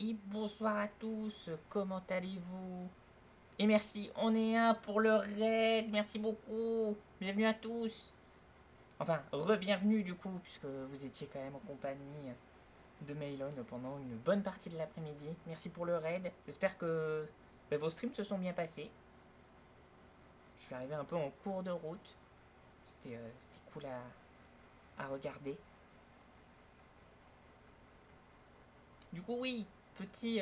Et bonsoir à tous, comment allez-vous? Et merci, on est un pour le raid, merci beaucoup, bienvenue à tous. Enfin, re-bienvenue du coup, puisque vous étiez quand même en compagnie de Meilon pendant une bonne partie de l'après-midi. Merci pour le raid, j'espère que vos streams se sont bien passés. Je suis arrivé un peu en cours de route, c'était cool à regarder. Du coup, oui, petit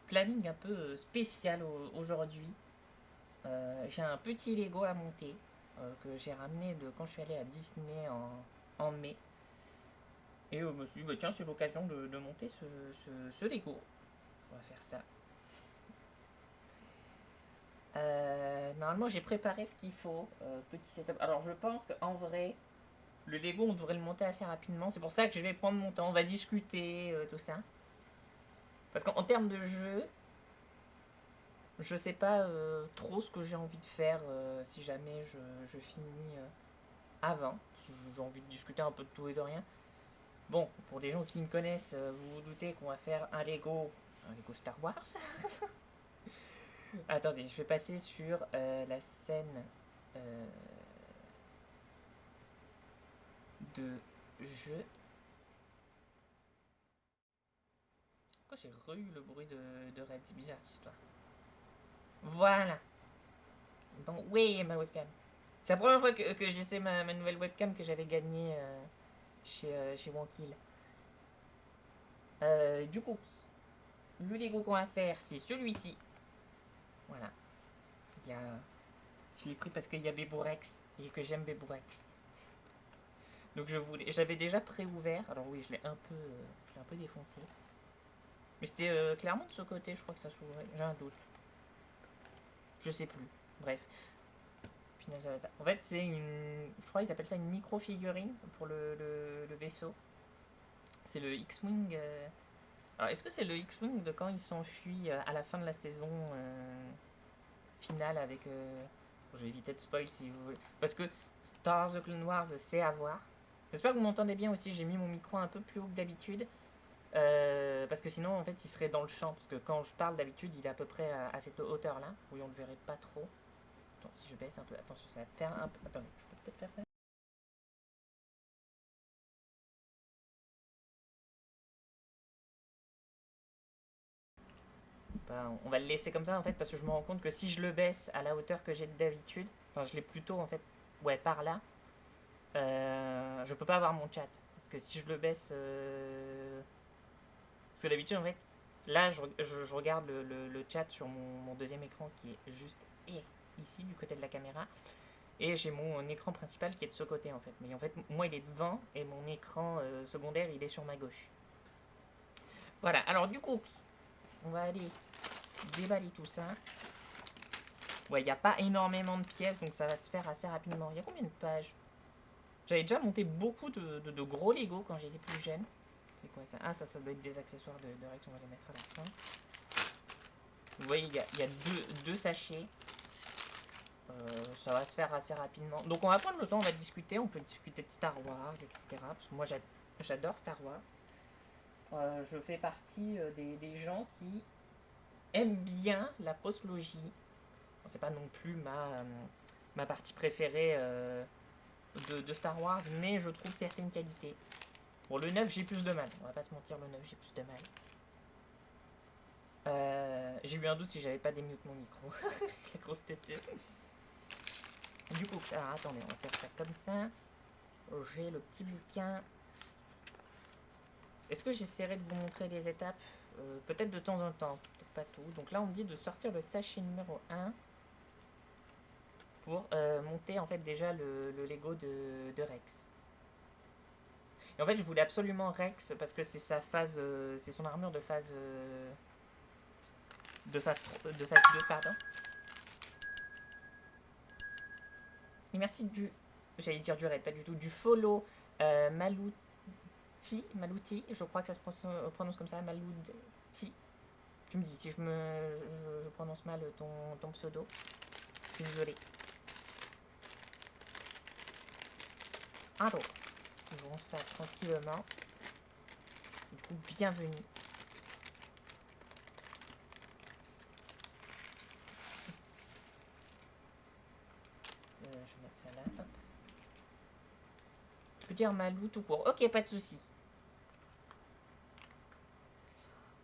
planning un peu spécial aujourd'hui. J'ai un petit Lego à monter que j'ai ramené de quand je suis allé à Disney en mai. Et je me suis dit, bah, tiens, c'est l'occasion de monter ce Lego. On va faire ça. Normalement, j'ai préparé ce qu'il faut. Petit setup. Alors, je pense qu'en vrai, le Lego, on devrait le monter assez rapidement. C'est pour ça que je vais prendre mon temps. On va discuter, tout ça. Parce qu'en termes de jeu, je sais pas trop ce que j'ai envie de faire si jamais je finis avant. J'ai envie de discuter un peu de tout et de rien. Bon, pour les gens qui me connaissent, vous vous doutez qu'on va faire un Lego Star Wars. Attendez, je vais passer sur la scène euh, de jeu. Pourquoi j'ai re-eu le bruit de Red? C'est bizarre cette histoire. Voilà. Bon, oui, ma webcam. C'est la première fois que j'essaie ma nouvelle webcam que j'avais gagnée chez Wankill. Du coup, le Lego qu'on va faire, c'est celui-ci. Voilà. Il y a... Je l'ai pris parce qu'il y a Bébourex et que j'aime Bébourex. Donc j'avais déjà pré-ouvert. Alors oui, je l'ai un peu défoncé. Mais c'était clairement de ce côté, je crois que ça s'ouvrait. J'ai un doute. Je sais plus. Bref. En fait, c'est une. Je crois qu'ils appellent ça une micro-figurine pour le vaisseau. C'est le X-Wing. Alors, est-ce que c'est le X-Wing de quand il s'enfuit à la fin de la saison finale avec. Je vais éviter de spoil si vous voulez. Parce que Star Wars The Clone Wars, c'est à voir. J'espère que vous m'entendez bien aussi. J'ai mis mon micro un peu plus haut que d'habitude. Parce que sinon, en fait, il serait dans le champ. Parce que quand je parle d'habitude, il est à peu près à cette hauteur-là. Oui, on ne le verrait pas trop. Attends, si je baisse un peu. Attention, ça va faire un peu. Attendez, je peux peut-être faire ça. Bah, on va le laisser comme ça, en fait, parce que je me rends compte que si je le baisse à la hauteur que j'ai d'habitude, enfin, je l'ai plutôt, en fait, ouais, par là, je peux pas avoir mon chat. Parce que si je le baisse. Parce que d'habitude, en fait, là, je regarde le chat sur mon deuxième écran qui est juste ici, du côté de la caméra. Et j'ai mon écran principal qui est de ce côté, en fait. Mais en fait, moi, il est devant et mon écran secondaire, il est sur ma gauche. Voilà, alors du coup, on va aller déballer tout ça. Ouais, il n'y a pas énormément de pièces, donc ça va se faire assez rapidement. Il y a combien de pages? J'avais déjà monté beaucoup de gros Lego quand j'étais plus jeune. C'est quoi ça? Ah, ça doit être des accessoires de Rex, on va les mettre à la fin. Vous voyez, il y a deux sachets. Ça va se faire assez rapidement. Donc on va prendre le temps, on va discuter. On peut discuter de Star Wars, etc. Parce que moi j'adore Star Wars. Je fais partie des gens qui aiment bien la postlogie. C'est pas non plus ma partie préférée de Star Wars, mais je trouve certaines qualités. Bon, le 9 j'ai plus de mal. On va pas se mentir, le 9 j'ai plus de mal. J'ai eu un doute si j'avais pas démute mon micro. La grosse tête. Du coup, alors attendez, on va faire ça comme ça. J'ai le petit bouquin. Est-ce que j'essaierai de vous montrer les étapes peut-être de temps en temps, peut-être pas tout. Donc là, on me dit de sortir le sachet numéro 1 pour monter en fait déjà le Lego de Rex. Et en fait, je voulais absolument Rex parce que c'est sa phase, c'est son armure de phase 2, pardon. Et merci j'allais dire du raid, pas du tout, du follow Malouti, je crois que ça se prononce comme ça, Malouti. Tu me dis si je prononce mal ton pseudo. Je suis désolé. Alors, ouvrons ça tranquillement. Du coup, bienvenue. peux dire Malou tout court. Ok, pas de souci.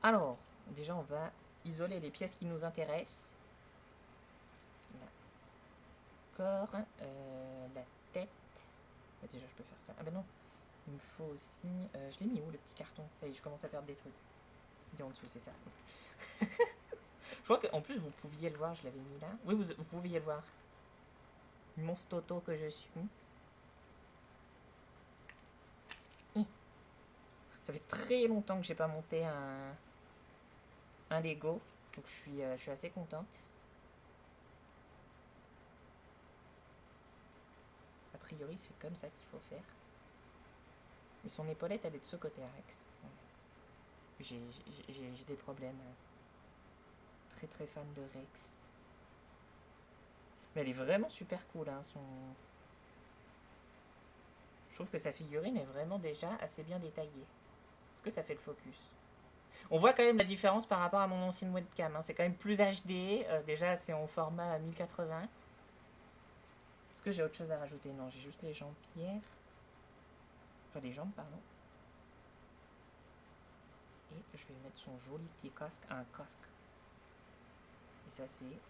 Alors, déjà, on va isoler les pièces qui nous intéressent. D'accord. La tête. Bah, déjà, je peux faire ça. Ah bah non. Il me faut aussi... je l'ai mis où, le petit carton? Ça y est, je commence à perdre des trucs. Il est en dessous, c'est ça. Je crois qu'en plus, vous pouviez le voir, je l'avais mis là. Oui, vous pouviez le voir. Monstre Toto que je suis. Ça fait très longtemps que j'ai pas monté un Lego. Donc je suis assez contente. A priori, c'est comme ça qu'il faut faire. Mais son épaulette, elle est de ce côté, Rex. J'ai des problèmes. Très très fan de Rex. Mais elle est vraiment super cool, hein, Je trouve que sa figurine est vraiment déjà assez bien détaillée. Est-ce que ça fait le focus? On voit quand même la différence par rapport à mon ancienne webcam. Hein. C'est quand même plus HD. Déjà, c'est en format 1080. Est-ce que j'ai autre chose à rajouter? Non, j'ai juste les jambières. Enfin, les jambes, pardon. Et je vais mettre son joli petit casque. Un casque. Et ça, c'est... Est-ce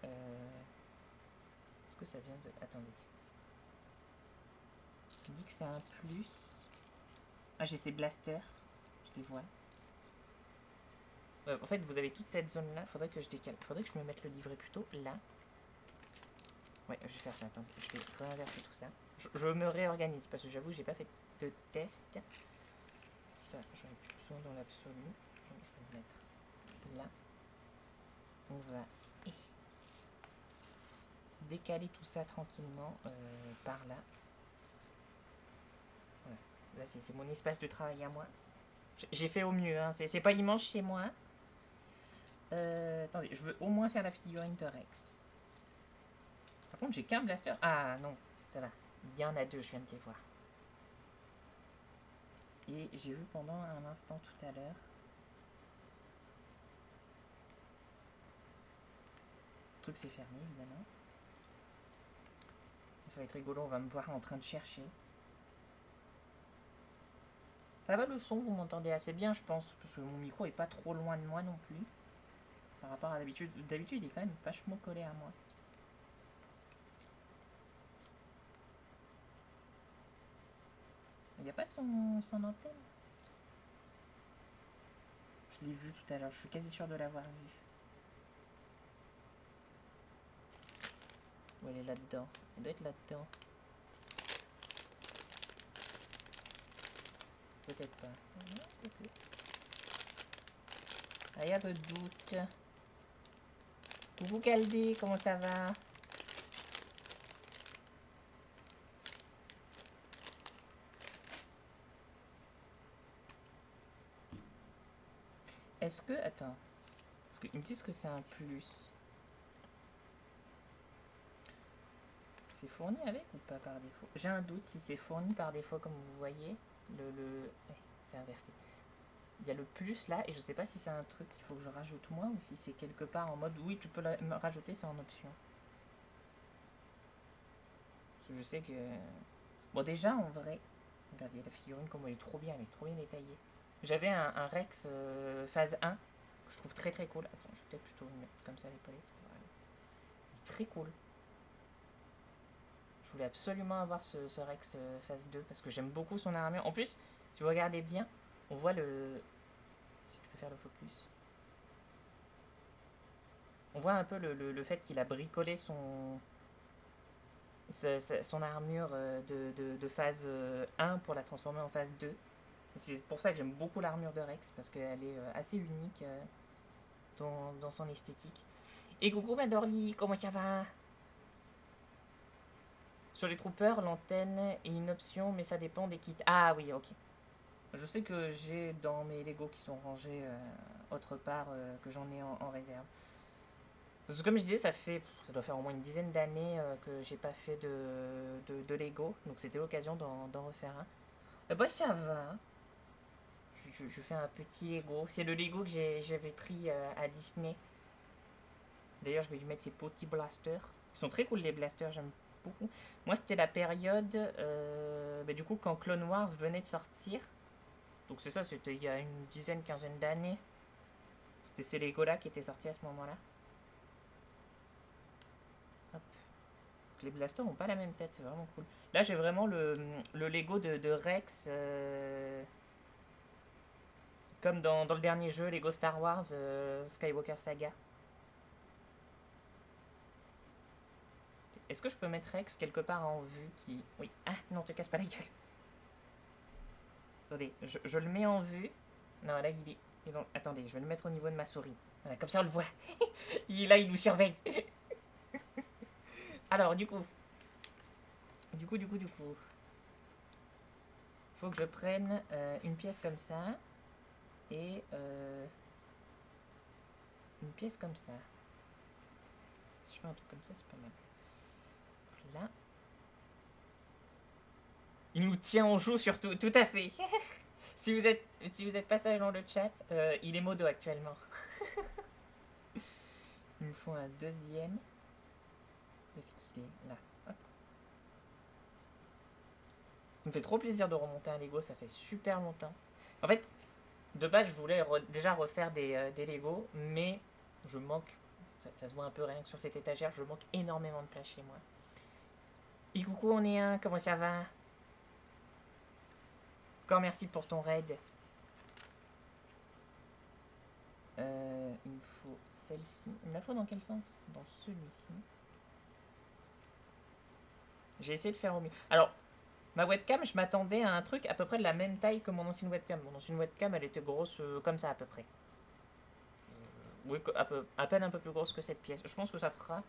que ça vient de... Attendez. Il dit que c'est un plus. Ah, j'ai ces blasters. Je les vois. En fait, vous avez toute cette zone-là. Faudrait que je décale. Faudrait que je me mette le livret plutôt là. Ouais, je vais faire ça. Attendez, je vais réinverser tout ça. Je me réorganise parce que j'avoue, j'ai pas fait de test. Ça, j'en ai plus besoin dans l'absolu. Donc, je vais le mettre là. On va décaler tout ça tranquillement par là. Voilà. Là, c'est mon espace de travail à moi. J'ai fait au mieux. Hein. C'est pas immense chez moi. Attendez, je veux au moins faire la figurine de Rex. Par contre, j'ai qu'un blaster. Ah non, ça va. Il y en a deux, je viens de les voir. Et j'ai vu pendant un instant tout à l'heure. Le truc s'est fermé, évidemment. Ça va être rigolo, on va me voir en train de chercher. Ça va le son, vous m'entendez assez bien, je pense, parce que mon micro est pas trop loin de moi non plus. Par rapport à d'habitude. D'habitude, il est quand même vachement collé à moi. Il n'y a pas son antenne. Je l'ai vu tout à l'heure, je suis quasi sûr de l'avoir vu. Où elle est là-dedans? Elle doit être là-dedans. Peut-être pas. Ah, il y a peu de doute. Coucou Caldé, comment ça va? Est-ce que... Attends. Parce qu'ils me disent que c'est un plus. C'est fourni avec ou pas par défaut? J'ai un doute si c'est fourni par défaut, comme vous voyez. C'est inversé. Il y a le plus là, et je sais pas si c'est un truc qu'il faut que je rajoute moi, ou si c'est quelque part en mode oui, tu peux me rajouter, c'est en option. Parce que je sais que... Bon, déjà, en vrai, regardez la figurine, comme elle est trop bien, elle est trop bien détaillée. J'avais un Rex phase 1, que je trouve très très cool. Attends, je vais peut-être plutôt le mettre comme ça, les palettes. Voilà. Il est très cool. Je voulais absolument avoir ce Rex phase 2, parce que j'aime beaucoup son armure. En plus, si vous regardez bien, on voit le... Si tu peux faire le focus. On voit un peu le fait qu'il a bricolé son armure de phase 1 pour la transformer en phase 2. C'est pour ça que j'aime beaucoup l'armure de Rex, parce qu'elle est assez unique dans son esthétique. Et coucou Madorly, comment ça va? Sur les troopers, l'antenne est une option, mais ça dépend des kits. Ah oui, ok. Je sais que j'ai dans mes Lego qui sont rangés autre part, que j'en ai en réserve. Parce que comme je disais, ça doit faire au moins une dizaine d'années que j'ai pas fait de Lego. Donc c'était l'occasion d'en refaire un. Bah ça va. Je fais un petit Lego. C'est le Lego que j'avais pris à Disney. D'ailleurs, je vais lui mettre ses petits blasters. Ils sont très cool les blasters, j'aime beaucoup. Moi, c'était la période, du coup, quand Clone Wars venait de sortir. Donc c'est ça, c'était il y a une dizaine, quinzaine d'années. C'était ces Lego-là qui étaient sortis à ce moment-là. Hop. Les blasters ont pas la même tête, c'est vraiment cool. Là, j'ai vraiment le Lego de Rex, comme dans le dernier jeu, Lego Star Wars Skywalker Saga. Est-ce que je peux mettre Rex quelque part en vue qui... Oui. Ah, non, te casse pas la gueule. Attendez, je le mets en vue. Non, là, il est... Attendez, je vais le mettre au niveau de ma souris. Voilà, comme ça, on le voit. Là, il nous surveille. Alors, du coup... Faut que je prenne une pièce comme ça. Et... une pièce comme ça. Si je fais un truc comme ça, c'est pas mal. Là. Il nous tient en joue surtout, tout à fait. si vous êtes passage dans le chat, il est modo actuellement. Il me faut un deuxième. Est-ce qu'il est là? Hop. Ça me fait trop plaisir de remonter un Lego, ça fait super longtemps. En fait, de base, je voulais déjà refaire des Lego, mais je manque, ça se voit un peu rien que sur cette étagère, je manque énormément de place chez moi. Et coucou, on est un, comment ça va? Encore merci pour ton raid. Il me faut celle-ci. Il me la faut dans quel sens? Dans celui-ci. J'ai essayé de faire au mieux. Alors, ma webcam, je m'attendais à un truc à peu près de la même taille que mon ancienne webcam. Mon ancienne webcam, elle était grosse comme ça à peu près. Oui, à peine un peu plus grosse que cette pièce. Je pense que ça fera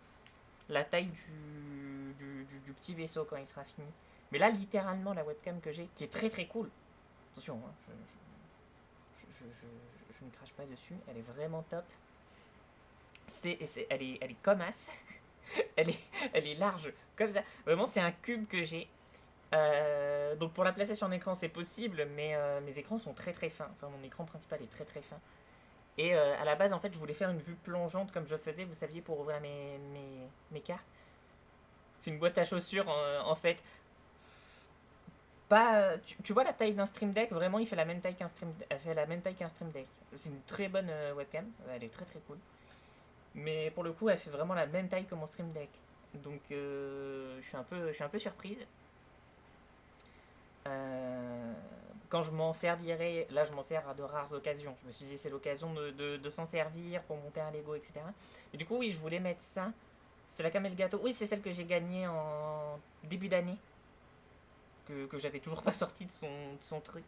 la taille du petit vaisseau quand il sera fini. Mais là, littéralement, la webcam que j'ai, qui est très très cool. Attention, hein, je ne crache pas dessus. Elle est vraiment top. Elle est comme as. elle est large comme ça. Vraiment, c'est un cube que j'ai. Donc pour la placer sur un écran, c'est possible, mais mes écrans sont très très fins. Enfin, mon écran principal est très très fin. Et à la base, en fait, je voulais faire une vue plongeante comme je faisais, vous saviez, pour ouvrir mes cartes. C'est une boîte à chaussures, en fait. Pas, tu vois la taille d'un Stream Deck, vraiment, il fait la même taille qu'un Stream Deck. C'est une très bonne webcam, elle est très très cool. Mais pour le coup, elle fait vraiment la même taille que mon Stream Deck. Donc, je suis un peu surprise. Quand je m'en servirai, là je m'en sers à de rares occasions. Je me suis dit c'est l'occasion de s'en servir pour monter un Lego, etc. Et du coup, oui, je voulais mettre ça. C'est la camel gâteau. Oui, c'est celle que j'ai gagnée en début d'année. Que j'avais toujours pas sorti de son truc.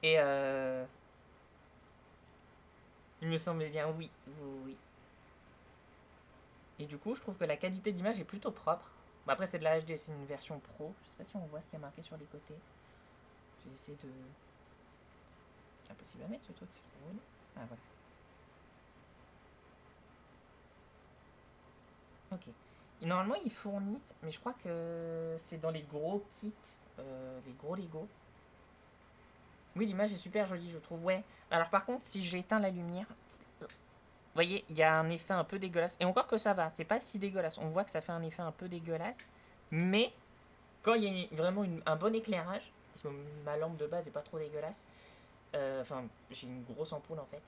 Et il me semblait bien, oui, oui. Et du coup, je trouve que la qualité d'image est plutôt propre. Bon, après, c'est de la HD, c'est une version pro. Je sais pas si on voit ce qui est marqué sur les côtés. J'ai essayé de... C'est impossible à mettre ce truc, c'est trop drôle. Ah, voilà. Ok. Et normalement, ils fournissent, mais je crois que c'est dans les gros kits, les gros Lego. Oui, l'image est super jolie, je trouve. Ouais. Alors, par contre, si j'éteins la lumière, vous voyez, il y a un effet un peu dégueulasse. Et encore que ça va, c'est pas si dégueulasse. On voit que ça fait un effet un peu dégueulasse. Mais quand il y a vraiment un bon éclairage, parce que ma lampe de base est pas trop dégueulasse, enfin, j'ai une grosse ampoule en fait,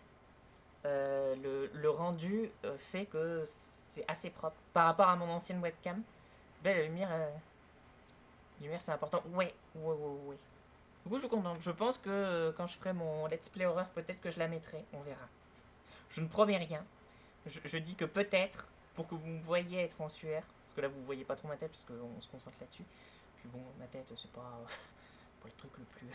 le rendu fait que c'est assez propre. Par rapport à mon ancienne webcam, ben, la lumière c'est important. Ouais, ouais, ouais, ouais. Du coup, je suis contente. Je pense que quand je ferai mon let's play horreur, peut-être que je la mettrai. On verra. Je ne promets rien. Je dis que peut-être, pour que vous me voyiez être en sueur, parce que là vous voyez pas trop ma tête, parce qu'on se concentre là-dessus. Puis bon, ma tête, c'est pas, pas le truc le plus.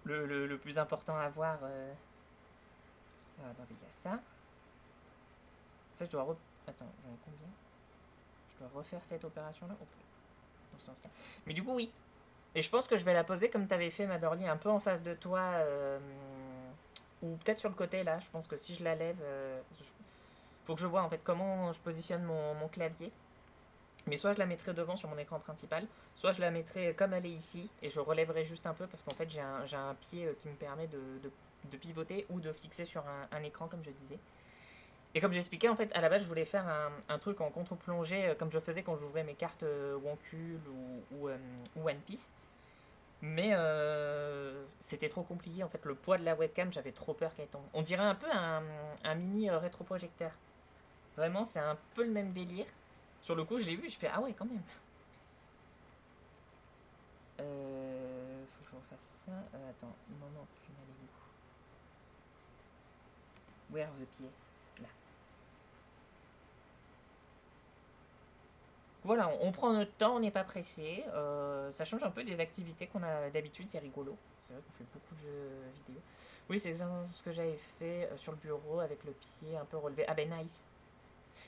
Le plus important à voir. Ah, attendez, il y a ça. En fait, je dois. Attends, j'en ai combien? Je dois refaire cette opération-là. Oh, dans ce sens-là. Mais du coup, oui. Et je pense que je vais la poser comme tu avais fait, Madorly, un peu en face de toi. Ou peut-être sur le côté, là. Je pense que si je la lève. Faut que je vois en fait comment je positionne mon clavier. Mais soit je la mettrai devant sur mon écran principal, soit je la mettrai comme elle est ici et je relèverai juste un peu parce qu'en fait j'ai un pied qui me permet de pivoter ou de fixer sur un écran comme je disais. Et comme j'expliquais, en fait, à la base, je voulais faire un truc en contre-plongée, comme je faisais quand j'ouvrais mes cartes Wonkul ou One Piece. Mais c'était trop compliqué, en fait, le poids de la webcam, j'avais trop peur qu'elle tombe. On dirait un peu un mini rétroprojecteur. Vraiment, c'est un peu le même délire. Sur le coup, je l'ai vu, je fais ah ouais, quand même. Faut que je refasse ça. Attends, il m'en manque une, elle est où? Where's the pièce? Là. Voilà, on prend notre temps, on n'est pas pressé. Ça change un peu des activités qu'on a d'habitude, c'est rigolo. C'est vrai qu'on fait beaucoup de jeux vidéo. Oui, c'est exactement ce que j'avais fait sur le bureau avec le pied un peu relevé. Ah ben nice.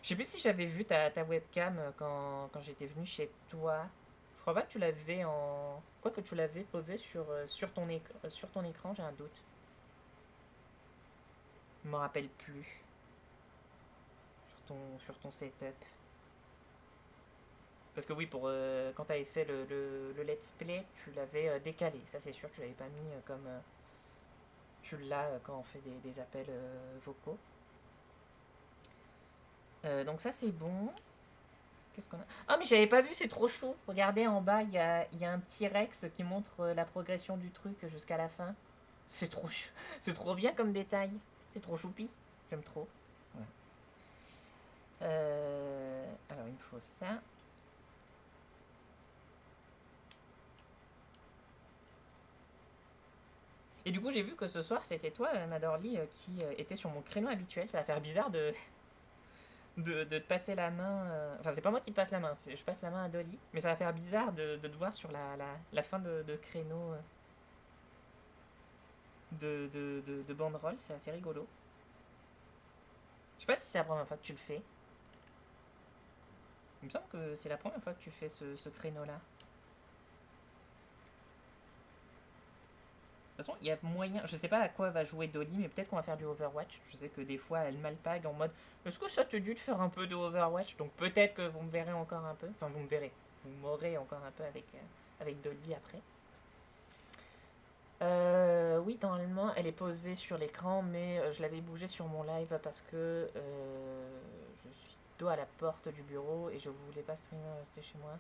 Je sais plus si j'avais vu ta webcam quand j'étais venu chez toi. Je crois pas que tu l'avais en. Quoi que tu l'avais posé sur ton écran, j'ai un doute. Je me rappelle plus. Sur ton setup. Parce que oui, quand tu avais fait le let's play, tu l'avais décalé. Ça, c'est sûr, tu l'avais pas mis comme tu l'as quand on fait des appels vocaux. Donc, ça, c'est bon. Qu'est-ce qu'on a? Ah, mais j'avais pas vu, c'est trop chou. Regardez en bas, il y a un petit Rex qui montre la progression du truc jusqu'à la fin. C'est trop, c'est trop bien comme détail. C'est trop choupi. J'aime trop. Voilà. Alors, il me faut ça. Et du coup, j'ai vu que ce soir, c'était toi, Madorly, qui était sur mon créneau habituel. Ça va faire bizarre de te passer la main. Enfin, c'est pas moi qui te passe la main, je passe la main à Dolly. Mais ça va faire bizarre de te voir sur la fin de créneau de banderole. C'est assez rigolo. Je sais pas si c'est la première fois que tu le fais. Il me semble que c'est la première fois que tu fais ce créneau-là. De toute façon, il y a moyen. Je sais pas à quoi va jouer Dolly, mais peut-être qu'on va faire du Overwatch. Je sais que des fois, elle m'alpague en mode est-ce que ça te dit de faire un peu de Overwatch? Donc peut-être que vous me verrez encore un peu. Enfin, vous me verrez. Vous m'aurez encore un peu avec Dolly après. Oui, normalement, elle est posée sur l'écran, mais je l'avais bougée sur mon live parce que je suis dos à la porte du bureau et je voulais pas streamer, rester chez moi.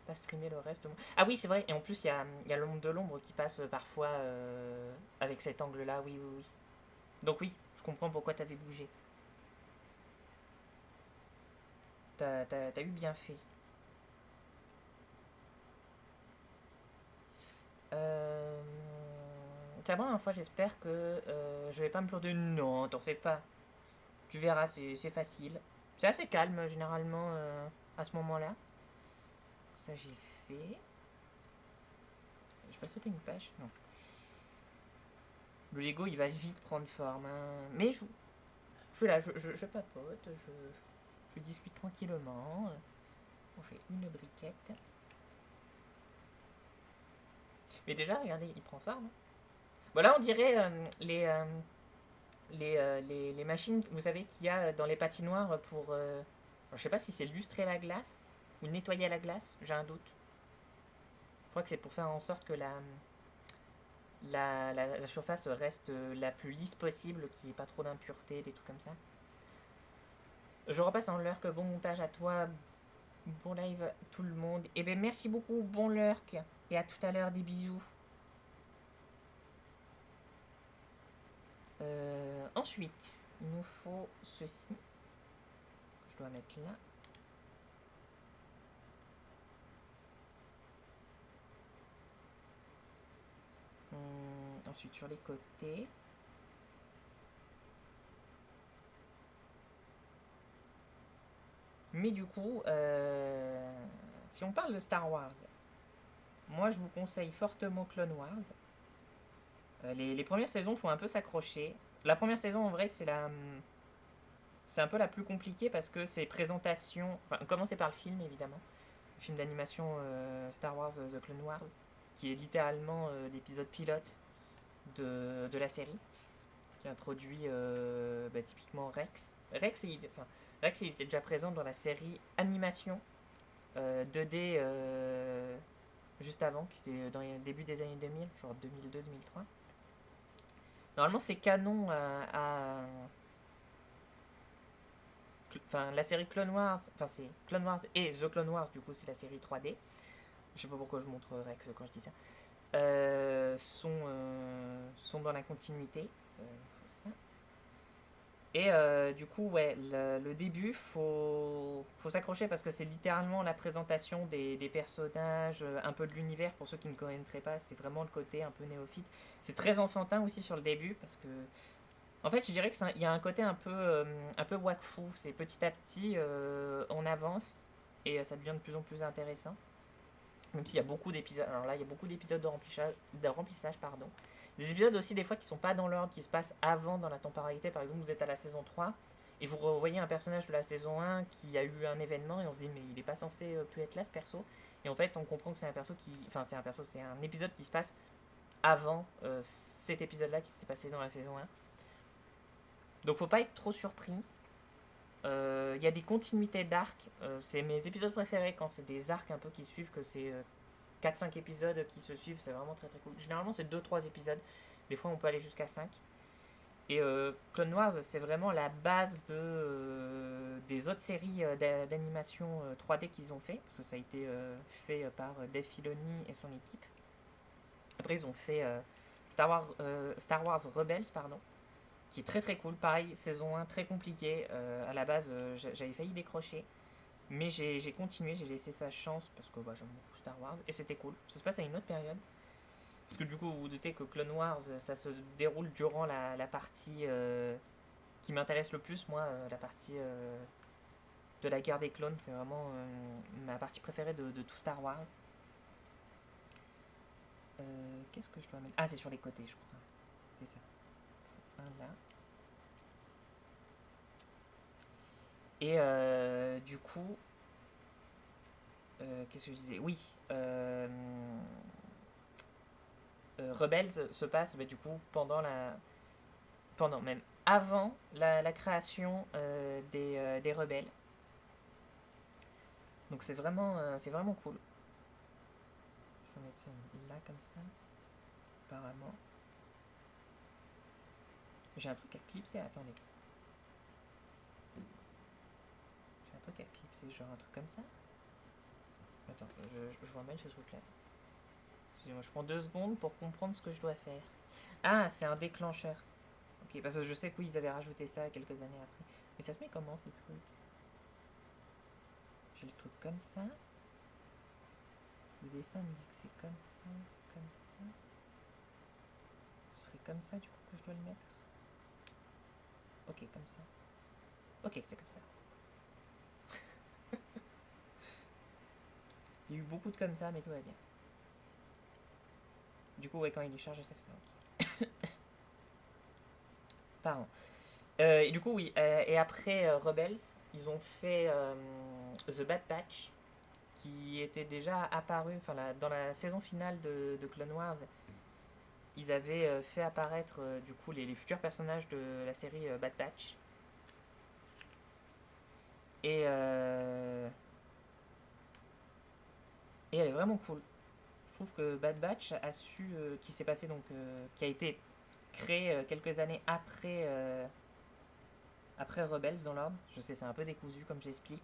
Pas streamer le reste de mon. Ah oui, c'est vrai, et en plus, il y a l'ombre de l'ombre qui passe parfois avec cet angle-là, oui, oui, oui. Donc oui, je comprends pourquoi t'avais bougé. T'as eu bien fait. Euh... C'est la première fois, j'espère que je vais pas me planter. Non, t'en fais pas. Tu verras, c'est facile. C'est assez calme généralement à ce moment-là. Ça j'ai fait. Je vais pas sauter une page. Non. Le Lego il va vite prendre forme. Hein. Mais je suis là, je papote, je discute tranquillement. Bon, j'ai une briquette. Mais déjà, regardez, il prend forme. Bon là on dirait les machines, vous savez, qu'il y a dans les patinoires pour. Je sais pas si c'est lustrer la glace ou nettoyer la glace, j'ai un doute. Je crois que c'est pour faire en sorte que la surface reste la plus lisse possible, qu'il n'y ait pas trop d'impuretés, des trucs comme ça. Je repasse en lurk, bon montage à toi, bon live tout le monde. Et ben merci beaucoup, bon lurk, et à tout à l'heure, des bisous. Ensuite, il nous faut ceci, que je dois mettre là. Ensuite, sur les côtés. Mais du coup, si on parle de Star Wars, moi je vous conseille fortement Clone Wars. Les premières saisons font un peu s'accrocher. La première saison, en vrai, c'est un peu la plus compliquée parce que c'est présentation. Enfin, commencer par le film, évidemment. Le film d'animation Star Wars The Clone Wars, qui est littéralement l'épisode pilote de la série, qui introduit typiquement Rex. Rex, il était déjà présent dans la série animation 2D juste avant, qui était dans le début des années 2000, genre 2002-2003. Normalement, c'est canon enfin la série Clone Wars, enfin c'est Clone Wars et The Clone Wars, du coup c'est la série 3D. Je sais pas pourquoi je montre Rex quand je dis ça. Sont dans la continuité. Ça. Et du coup, ouais, le début, faut s'accrocher parce que c'est littéralement la présentation des personnages, un peu de l'univers pour ceux qui ne connaîtraient pas. C'est vraiment le côté un peu néophyte. C'est très enfantin aussi sur le début parce que, en fait, je dirais qu'il y a un côté un peu wakfu. C'est petit à petit, on avance et ça devient de plus en plus intéressant. Même s'il y a beaucoup d'épisodes. Alors là, il y a beaucoup d'épisodes de remplissage, pardon. Des épisodes aussi, des fois, qui sont pas dans l'ordre, qui se passent avant dans la temporalité. Par exemple, vous êtes à la saison 3 et vous revoyez un personnage de la saison 1 qui a eu un événement et on se dit, mais il est pas censé plus être là, ce perso. Et en fait, on comprend que c'est un perso qui. Enfin, c'est un épisode qui se passe avant cet épisode-là qui s'est passé dans la saison 1. Donc, faut pas être trop surpris. Il y a des continuités d'arcs. C'est mes épisodes préférés quand c'est des arcs un peu qui suivent, que c'est 4-5 épisodes qui se suivent, c'est vraiment très très cool. Généralement, c'est 2-3 épisodes. Des fois, on peut aller jusqu'à 5. Et Clone Wars, c'est vraiment la base des autres séries d'animation 3D qu'ils ont fait. Parce que ça a été fait par Dave Filoni et son équipe. Après, ils ont fait Star Wars Rebels, pardon, qui est très très cool. Pareil, saison 1, très compliqué. À la base, j'avais failli décrocher. Mais j'ai continué, j'ai laissé sa chance parce que j'aime beaucoup Star Wars et c'était cool. Ça se passe à une autre période. Parce que du coup, vous vous doutez que Clone Wars, ça se déroule durant la partie qui m'intéresse le plus, moi, la partie de la guerre des clones. C'est vraiment ma partie préférée de tout Star Wars. Qu'est-ce que je dois mettre? Ah, c'est sur les côtés, je crois. C'est ça. Un là. Et du coup, qu'est-ce que je disais? Oui. Rebels se passe du coup pendant même avant la création des rebelles. Donc c'est vraiment cool. Je vais mettre ça là comme ça. Apparemment. J'ai un truc à clipser, attendez. J'ai un truc à clipser, genre un truc comme ça. Attends, je vois mal ce truc là. Excusez-moi, je prends 2 secondes pour comprendre ce que je dois faire. Ah, c'est un déclencheur. Ok, parce que je sais que oui, ils avaient rajouté ça quelques années après. Mais ça se met comment ces trucs? J'ai le truc comme ça. Le dessin me dit que c'est comme ça, comme ça. Ce serait comme ça du coup que je dois le mettre. Ok, comme ça. Ok, c'est comme ça. Il y a eu beaucoup de comme ça, mais tout va bien. Du coup, ouais, quand il est chargé, ça fait ça. Ok. Pardon. Et du coup, oui. Et après Rebels, ils ont fait The Bad Batch, qui était déjà apparu, enfin dans la saison finale de Clone Wars. Ils avaient fait apparaître du coup les futurs personnages de la série Bad Batch. Et, et elle est vraiment cool. Je trouve que Bad Batch a su, qui s'est passé donc, qui a été créé quelques années après Rebels dans l'ordre. Je sais, c'est un peu décousu comme j'explique.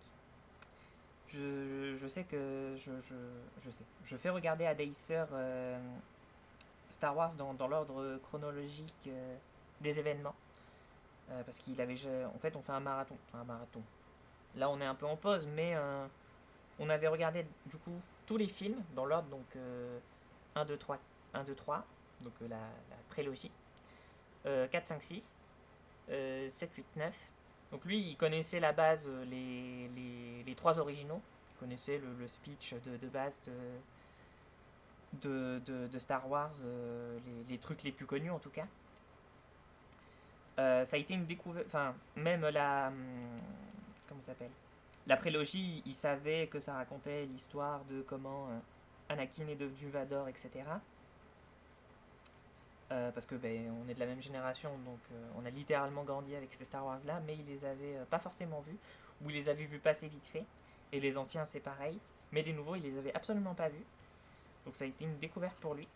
Je sais que je sais. Je fais regarder à Dacer Star Wars dans l'ordre chronologique des événements. Parce qu'il avait. En fait, on fait un marathon. Un marathon. Là, on est un peu en pause, mais on avait regardé du coup tous les films dans l'ordre, donc 1, 2, 3, 1, 2, 3, donc la prélogie. 4, 5, 6, 7, 8, 9. Donc lui, il connaissait la base, les 3 originaux. Il connaissait le speech de base de Star Wars, les trucs les plus connus en tout cas. Ça a été une découverte, enfin même comment ça s'appelle, la prélogie, il savait que ça racontait l'histoire de comment Anakin est devenu Vador, etc. Parce que on est de la même génération, donc on a littéralement grandi avec ces Star Wars là, mais il les avait pas forcément vus, ou il les avait vus passer vite fait. Et les anciens c'est pareil, mais les nouveaux il les avait absolument pas vus. Donc ça a été une découverte pour lui.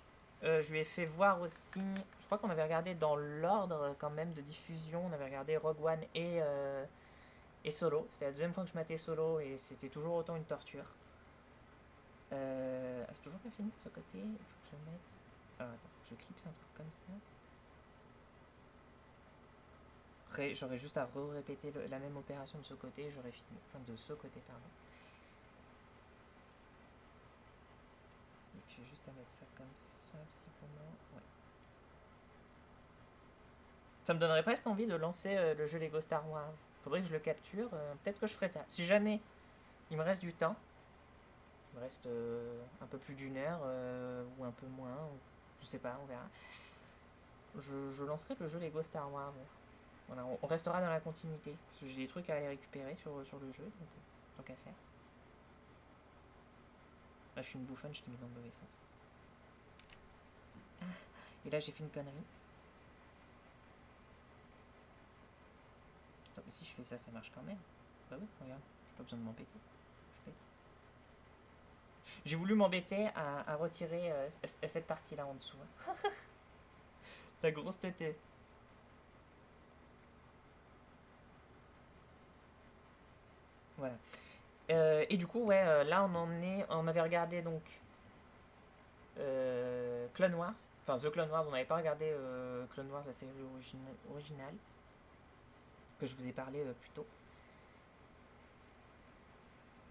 Je lui ai fait voir aussi, je crois qu'on avait regardé dans l'ordre quand même de diffusion, on avait regardé Rogue One et Solo. C'était la deuxième fois que je matais Solo et c'était toujours autant une torture. C'est toujours pas fini de ce côté. Il faut que je mette. Alors attends, je clipse un truc comme ça. Après, j'aurais juste à répéter la même opération de ce côté, j'aurais fini. Enfin, de ce côté, pardon. Et j'ai juste à mettre ça comme ça, visiblement. Ouais. Ça me donnerait presque envie de lancer le jeu Lego Star Wars. Faudrait que je le capture. Peut-être que je ferai ça. Si jamais il me reste du temps, il me reste un peu plus d'une heure ou un peu moins, je sais pas, on verra. Je lancerai le jeu Lego Star Wars. Voilà, on restera dans la continuité. Parce que j'ai des trucs à aller récupérer sur le jeu, donc tant qu'à faire. Là, je suis une bouffonne, je t'ai mis dans le mauvais sens. Et là, j'ai fait une connerie. Attends, mais si je fais ça, ça marche quand même. Bah oui, regarde, j'ai pas besoin de m'embêter. Je pète. J'ai voulu m'embêter à retirer cette partie-là en dessous. La grosse tête. Voilà. Et du coup, ouais, là on en est. On avait regardé donc Clone Wars. Enfin, The Clone Wars, on n'avait pas regardé Clone Wars, la série originale, que je vous ai parlé plus tôt.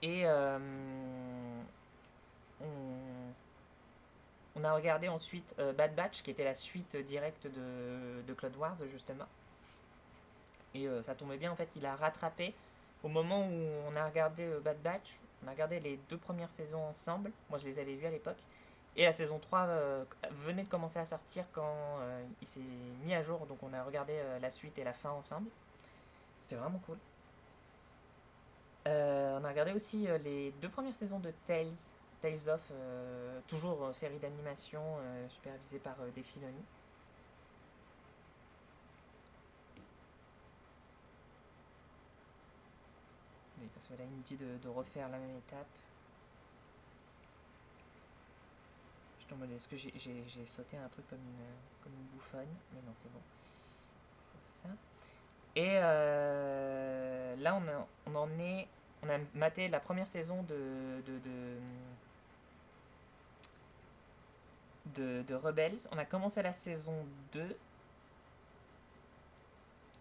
Et on a regardé ensuite Bad Batch, qui était la suite directe de Clone Wars, justement. Et ça tombait bien, en fait, il a rattrapé. Au moment où on a regardé Bad Batch, on a regardé les 2 premières saisons ensemble. Moi, je les avais vues à l'époque. Et la saison 3 venait de commencer à sortir quand il s'est mis à jour. Donc, on a regardé la suite et la fin ensemble. C'était vraiment cool. On a regardé aussi les 2 premières saisons de Tales of, toujours série d'animation supervisée par Dave Filoni. Oui, parce que là, il me dit de refaire la même étape. Je tombe est-ce que j'ai sauté un truc comme une bouffonne? Mais non, c'est bon. Ça. Et là, on en est. On a maté la première saison de Rebels. On a commencé la saison 2.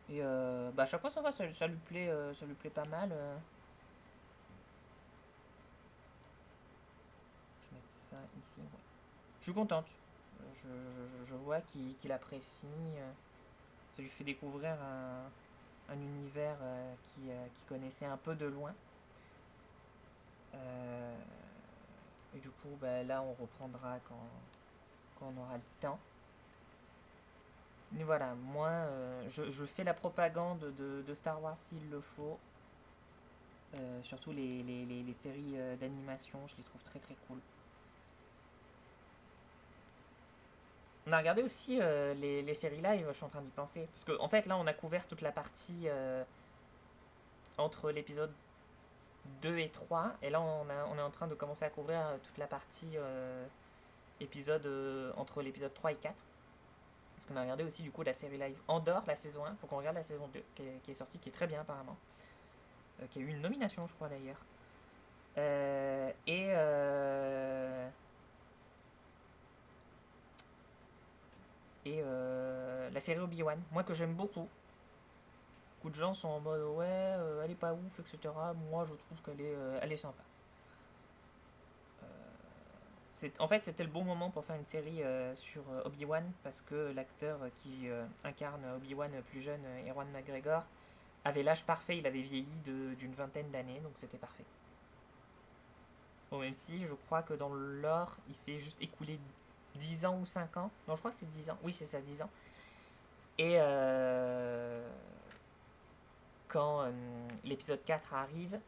Et bah, à chaque fois, ça va, ça lui plaît pas mal. Je vais mettre ça ici. Ouais. Je suis contente. Je vois qu'il apprécie. Ça lui fait découvrir un univers qu'il connaissait un peu de loin. Et du coup, bah, là, on reprendra quand on aura le temps. Mais voilà, moi, je fais la propagande de Star Wars s'il le faut. Surtout les séries d'animation, je les trouve très très cool. On a regardé aussi les séries live, je suis en train d'y penser. Parce qu'en fait, là, on a couvert toute la partie entre l'épisode 2 et 3. Et là, on est en train de commencer à couvrir toute la partie épisode entre l'épisode 3 et 4. Parce qu'on a regardé aussi du coup la série live Andorre, la saison 1. Faut qu'on regarde la saison 2 qui est sortie, qui est très bien apparemment. Qui a eu une nomination, je crois d'ailleurs. Et la série Obi-Wan, moi que j'aime beaucoup. Beaucoup de gens sont en mode ouais, elle est pas ouf, etc. Moi je trouve elle est sympa. En fait, c'était le bon moment pour faire une série sur Obi-Wan parce que l'acteur qui incarne Obi-Wan plus jeune, Ewan McGregor, avait l'âge parfait, il avait vieilli d'une vingtaine d'années, donc c'était parfait. Bon, même si je crois que dans le lore, il s'est juste écoulé 10 ans ou 5 ans. Non, je crois que c'est 10 ans. Oui, c'est ça, 10 ans. Et quand l'épisode 4 arrive,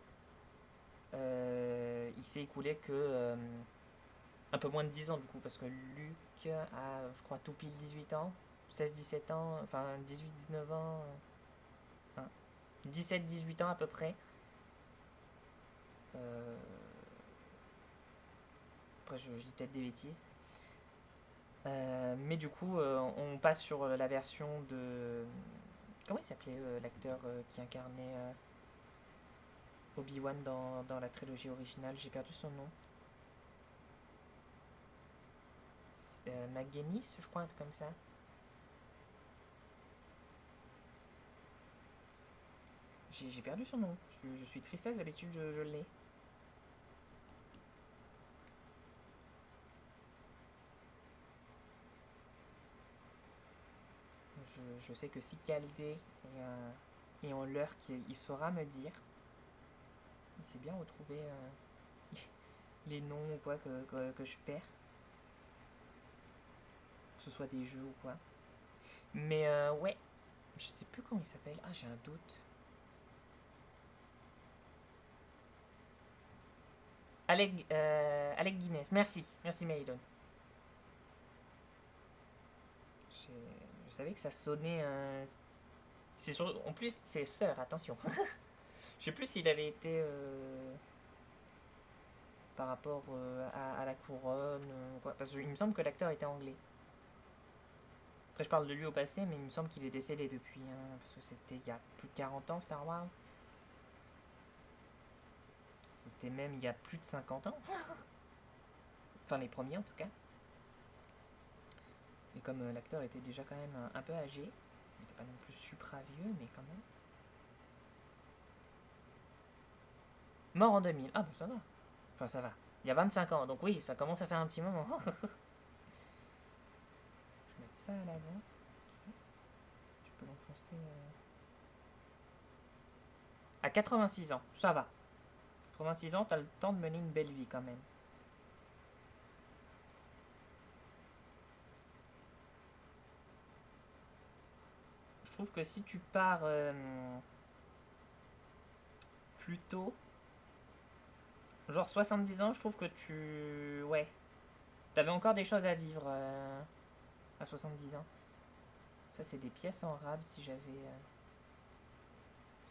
il s'est écoulé que un peu moins de 10 ans du coup, parce que Luc a, je crois, tout pile 18 ans, 16-17 ans, enfin 18-19 ans, 17-18 ans à peu près. Euh, Après, je dis peut-être des bêtises. Mais du coup, on passe sur la version de. Comment il s'appelait l'acteur qui incarnait Obi-Wan dans la trilogie originale. J'ai perdu son nom. McGinnis, je crois, un truc comme ça. J'ai perdu son nom. Je suis tristesse, d'habitude je l'ai. Je sais que si Caldé est en l'heure, il saura me dire. Il sait bien retrouver les noms ou quoi que je perds. Que ce soit des jeux ou quoi. Mais ouais, je sais plus comment il s'appelle. Ah, j'ai un doute. Alec Guinness. Merci. Merci Maïdon. Je savais que ça sonnait. En plus, c'est sœur, attention. Je sais plus s'il avait été par rapport à la couronne, quoi. Parce qu'il me semble que l'acteur était anglais. Après, je parle de lui au passé, mais il me semble qu'il est décédé depuis. Hein, parce que c'était il y a plus de 40 ans, Star Wars. C'était même il y a plus de 50 ans. Enfin, les premiers en tout cas. Et comme l'acteur était déjà quand même un peu âgé, il n'était pas non plus supra vieux, mais quand même. Mort en 2000. Ah, bah ça va. Enfin, ça va. Il y a 25 ans, donc oui, ça commence à faire un petit moment. Je vais mettre ça à l'avant. Ok. Je peux l'enfoncer. À 86 ans, ça va. 86 ans, t'as le temps de mener une belle vie quand même. Je trouve que si tu pars plus tôt, genre 70 ans, je trouve que tu. Ouais. T'avais encore des choses à vivre à 70 ans. Ça, c'est des pièces en rab si j'avais.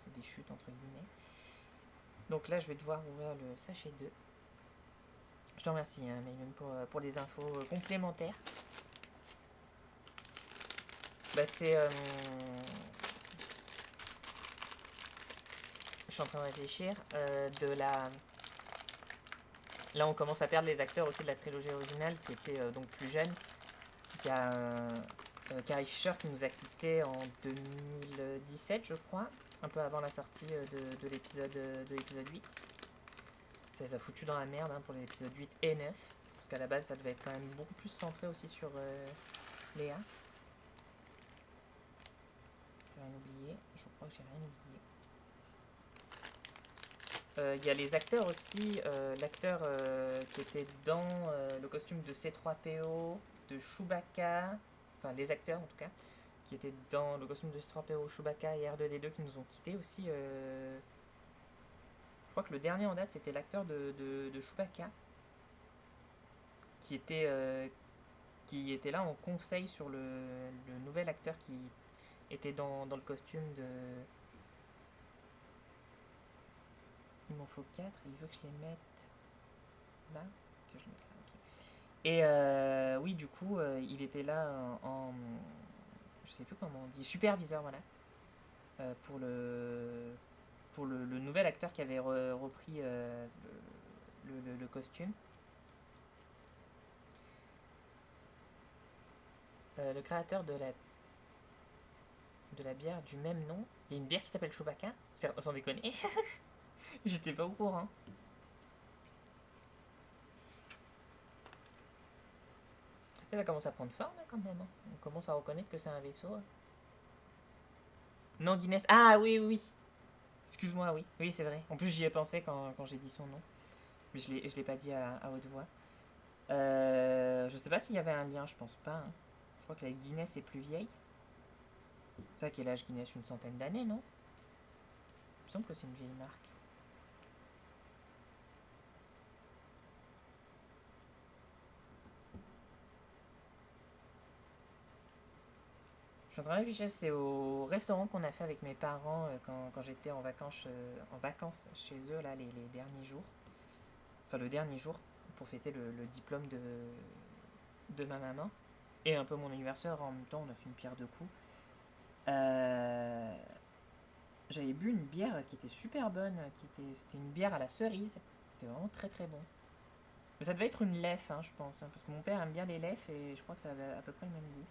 C'est des chutes entre guillemets. Donc là, je vais devoir ouvrir le sachet 2. Je te remercie, hein, Maylune, pour les infos complémentaires. Bah, c'est. Je suis en train de réfléchir. De la. Là, on commence à perdre les acteurs aussi de la trilogie originale qui étaient donc plus jeunes. Il y a Carrie Fisher qui nous a quittés en 2017, je crois, un peu avant la sortie de l'épisode 8. Ça les a foutus dans la merde hein, pour les épisodes 8 et 9. Parce qu'à la base, ça devait être quand même beaucoup plus centré aussi sur Léa. J'ai rien oublié. Je crois que j'ai rien oublié. Il y a les acteurs aussi. L'acteur qui était dans le costume de C3PO, de Chewbacca. Enfin, les acteurs en tout cas. Qui étaient dans le costume de C3PO, Chewbacca et R2D2 qui nous ont quittés aussi. Je crois que le dernier en date c'était l'acteur de Chewbacca. Qui était là en conseil sur le nouvel acteur qui était dans le costume de. Il m'en faut 4, il veut que je les mette là. Que je les mette là, ok. Et oui, du coup, il était là je sais plus comment on dit, superviseur, voilà. Pour le nouvel acteur qui avait repris le costume. Le créateur de la bière du même nom. Il y a une bière qui s'appelle Chewbacca. Sans déconner. J'étais pas au courant. Et ça commence à prendre forme quand même. Hein. On commence à reconnaître que c'est un vaisseau. Non, Guinness. Ah oui, oui. Excuse-moi, oui. Oui, c'est vrai. En plus, j'y ai pensé quand j'ai dit son nom. Mais je l'ai pas dit à haute voix. Je sais pas s'il y avait un lien, je pense pas. Hein. Je crois que la Guinness est plus vieille. C'est vrai quel âge Guinness? Une centaine d'années, non? Il me semble que c'est une vieille marque. Je suis en train de réfléchir, c'est au restaurant qu'on a fait avec mes parents quand j'étais en vacances chez eux, là, les derniers jours. Enfin, le dernier jour, pour fêter le diplôme de ma maman. Et un peu mon anniversaire, en même temps, on a fait une pierre de coups. j'avais bu une bière qui était super bonne, c'était une bière à la cerise. C'était vraiment très très bon. Mais ça devait être une lef, hein, je pense, hein, parce que mon père aime bien les lefs et je crois que ça avait à peu près le même goût.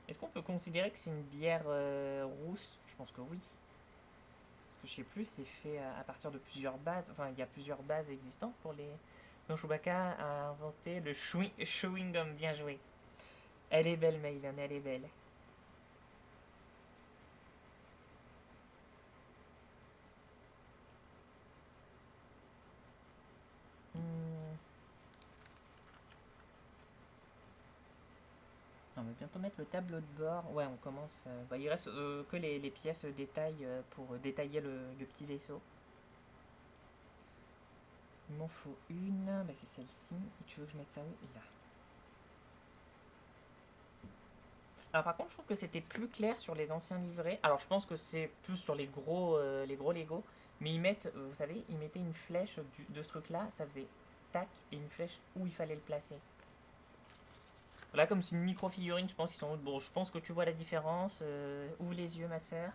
Est-ce qu'on peut considérer que c'est une bière rousse? Je pense que oui. Parce que je sais plus, c'est fait à partir de plusieurs bases. Enfin, il y a plusieurs bases existantes pour les. Donc Chewbacca a inventé le chewing gum. Bien joué. Elle est belle, Maylon, elle est belle. Hmm, on va bientôt mettre le tableau de bord. Ouais, on commence. Bah, il reste que les pièces détail pour détailler le petit vaisseau. Il m'en faut une. Bah, c'est celle-ci. Et tu veux que je mette ça où? Là. Alors par contre, je trouve que c'était plus clair sur les anciens livrets. Alors je pense que c'est plus sur les gros Lego. Mais ils mettent, vous savez, ils mettaient une flèche de ce truc-là. Ça faisait tac et une flèche où il fallait le placer. Là, comme c'est une micro-figurine, je pense qu'ils sont. Bon, je pense que tu vois la différence. Ouvre les yeux, ma soeur.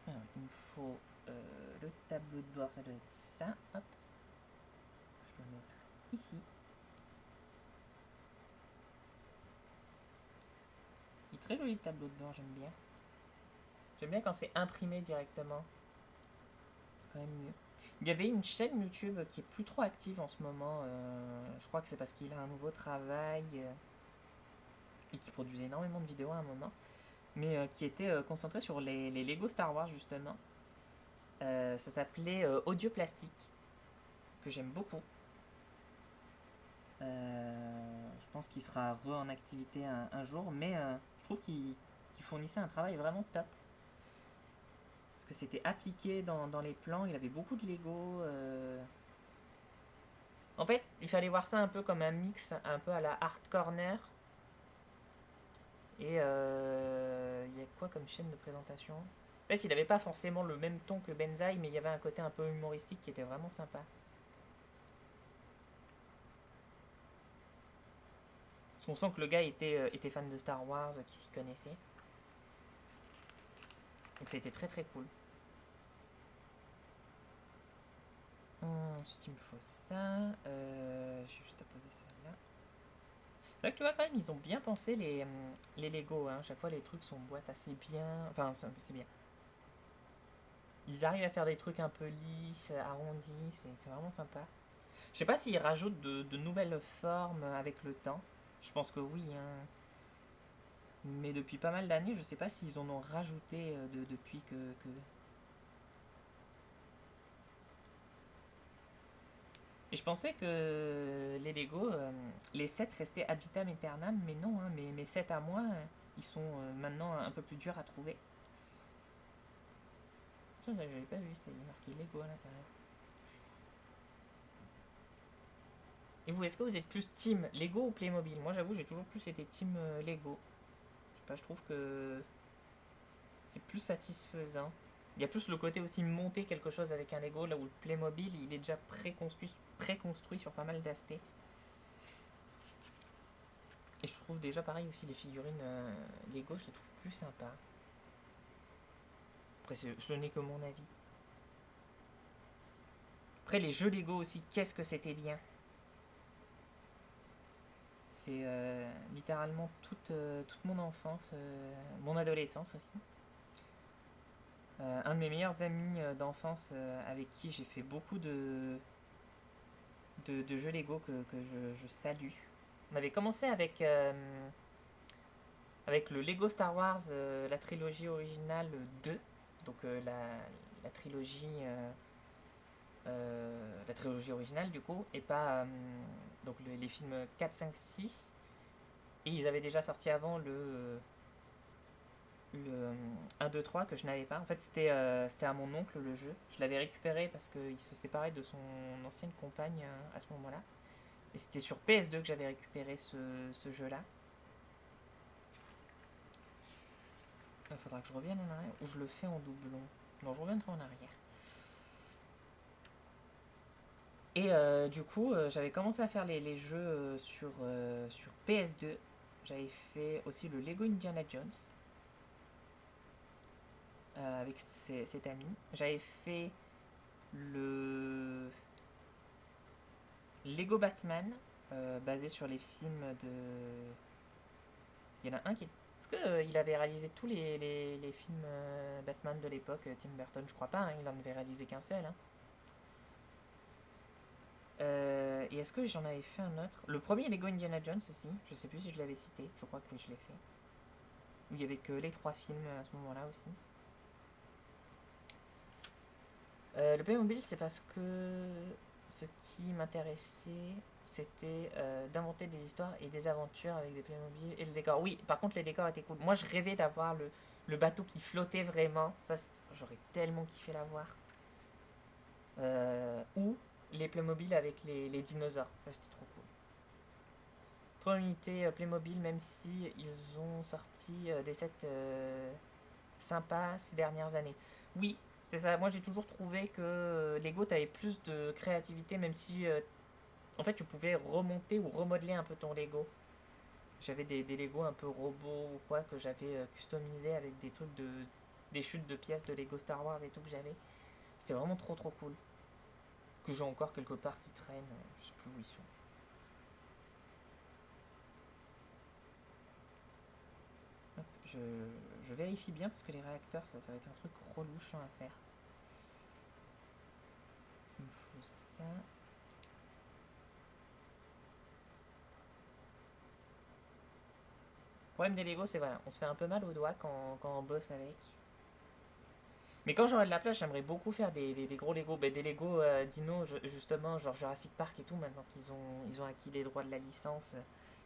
Alors, il me faut le tableau de bord, ça doit être ça. Hop. Je dois mettre ici. Il est très joli le tableau de bord, j'aime bien. J'aime bien quand c'est imprimé directement. C'est quand même mieux. Il y avait une chaîne YouTube qui est plus trop active en ce moment. Je crois que c'est parce qu'il a un nouveau travail et qui produisait énormément de vidéos à un moment. Mais qui était concentré sur les Lego Star Wars justement. Ça s'appelait Audio Plastique, que j'aime beaucoup. Je pense qu'il sera en activité un jour, mais je trouve qu'il fournissait un travail vraiment top. Parce que c'était appliqué dans les plans, il avait beaucoup de Lego. En fait, il fallait voir ça un peu comme un mix, un peu à la Art Corner. Et il y a quoi comme chaîne de présentation? En fait, il n'avait pas forcément le même ton que Benzaï, mais il y avait un côté un peu humoristique qui était vraiment sympa. Parce qu'on sent que le gars était fan de Star Wars, qui s'y connaissait. Donc c'était très très cool. Ensuite, il me faut ça. J'ai juste à poser ça là. Là, tu vois, quand même, ils ont bien pensé les Lego. Hein. Chaque fois, les trucs sont en boîte assez bien. Enfin, c'est bien. Ils arrivent à faire des trucs un peu lisses, arrondis. C'est vraiment sympa. Je sais pas s'ils rajoutent de nouvelles formes avec le temps. Je pense que oui. Hein. Mais depuis pas mal d'années, je sais pas s'ils en ont rajouté depuis que. Et je pensais que les Lego, les sets restaient ad vitam aeternam, mais non, hein, mes sets à moi, ils sont maintenant un peu plus durs à trouver. Tiens, j'avais pas vu, ça y est marqué Lego à l'intérieur. Et vous, est-ce que vous êtes plus team Lego ou Playmobil? Moi, j'avoue, j'ai toujours plus été team Lego. Je sais pas, je trouve que c'est plus satisfaisant. Il y a plus le côté aussi monter quelque chose avec un Lego, là où le Playmobil, il est déjà préconstruit sur pas mal d'aspects. Et je trouve déjà pareil aussi les figurines Lego, je les trouve plus sympas. Après, ce n'est que mon avis. Après, les jeux Lego aussi, qu'est-ce que c'était bien. C'est littéralement toute mon enfance, mon adolescence aussi. Un de mes meilleurs amis d'enfance avec qui j'ai fait beaucoup de jeux Lego que je salue. On avait commencé avec le Lego Star Wars, la trilogie originale 2, donc la trilogie originale du coup, et pas donc les films 4, 5, 6. Et ils avaient déjà sorti avant le 1, 2, 3 que je n'avais pas. En fait, c'était à mon oncle le jeu. Je l'avais récupéré parce qu'il se séparait de son ancienne compagne à ce moment-là. Et c'était sur PS2 que j'avais récupéré ce jeu-là. Il faudra que je revienne en arrière ou je le fais en doublon. Non, je reviendrai en arrière. Et du coup, j'avais commencé à faire les jeux sur PS2. J'avais fait aussi le Lego Indiana Jones avec cet ami. J'avais fait le Lego Batman basé sur les films de. Il y en a un qui. Est-ce qu'il avait réalisé tous les films Batman de l'époque, Tim Burton? Je crois pas, hein, il en avait réalisé qu'un seul. Hein. Et est-ce que j'en avais fait un autre? Le premier Lego Indiana Jones aussi, je sais plus si je l'avais cité, je crois que je l'ai fait. Où il y avait que les trois films à ce moment-là aussi. Le Playmobil, c'est parce que ce qui m'intéressait, c'était d'inventer des histoires et des aventures avec des Playmobil et le décor. Oui, par contre, les décors étaient cool. Moi, je rêvais d'avoir le bateau qui flottait vraiment. Ça, j'aurais tellement kiffé l'avoir. Ou les Playmobil avec les dinosaures. Ça, c'était trop cool. Trop unité Playmobil, même si ils ont sorti des sets sympas ces dernières années. Oui, c'est ça. Moi, j'ai toujours trouvé que Lego, t'avais plus de créativité, même si en fait, tu pouvais remonter ou remodeler un peu ton Lego. J'avais des Lego un peu robots ou quoi que j'avais customisé avec des trucs des chutes de pièces de Lego Star Wars et tout que j'avais. C'était vraiment trop trop cool. Que j'ai encore quelque part qui traînent, je sais plus où ils sont. Hop, je vérifie bien parce que les réacteurs, ça va être un truc relou chiant à faire. Il me faut ça. Le problème des Lego, c'est voilà, on se fait un peu mal aux doigts quand on bosse avec. Mais quand j'aurai de la place, j'aimerais beaucoup faire des gros Lego. Ben, des Lego Dino, justement, genre Jurassic Park et tout, maintenant qu'ils ont acquis les droits de la licence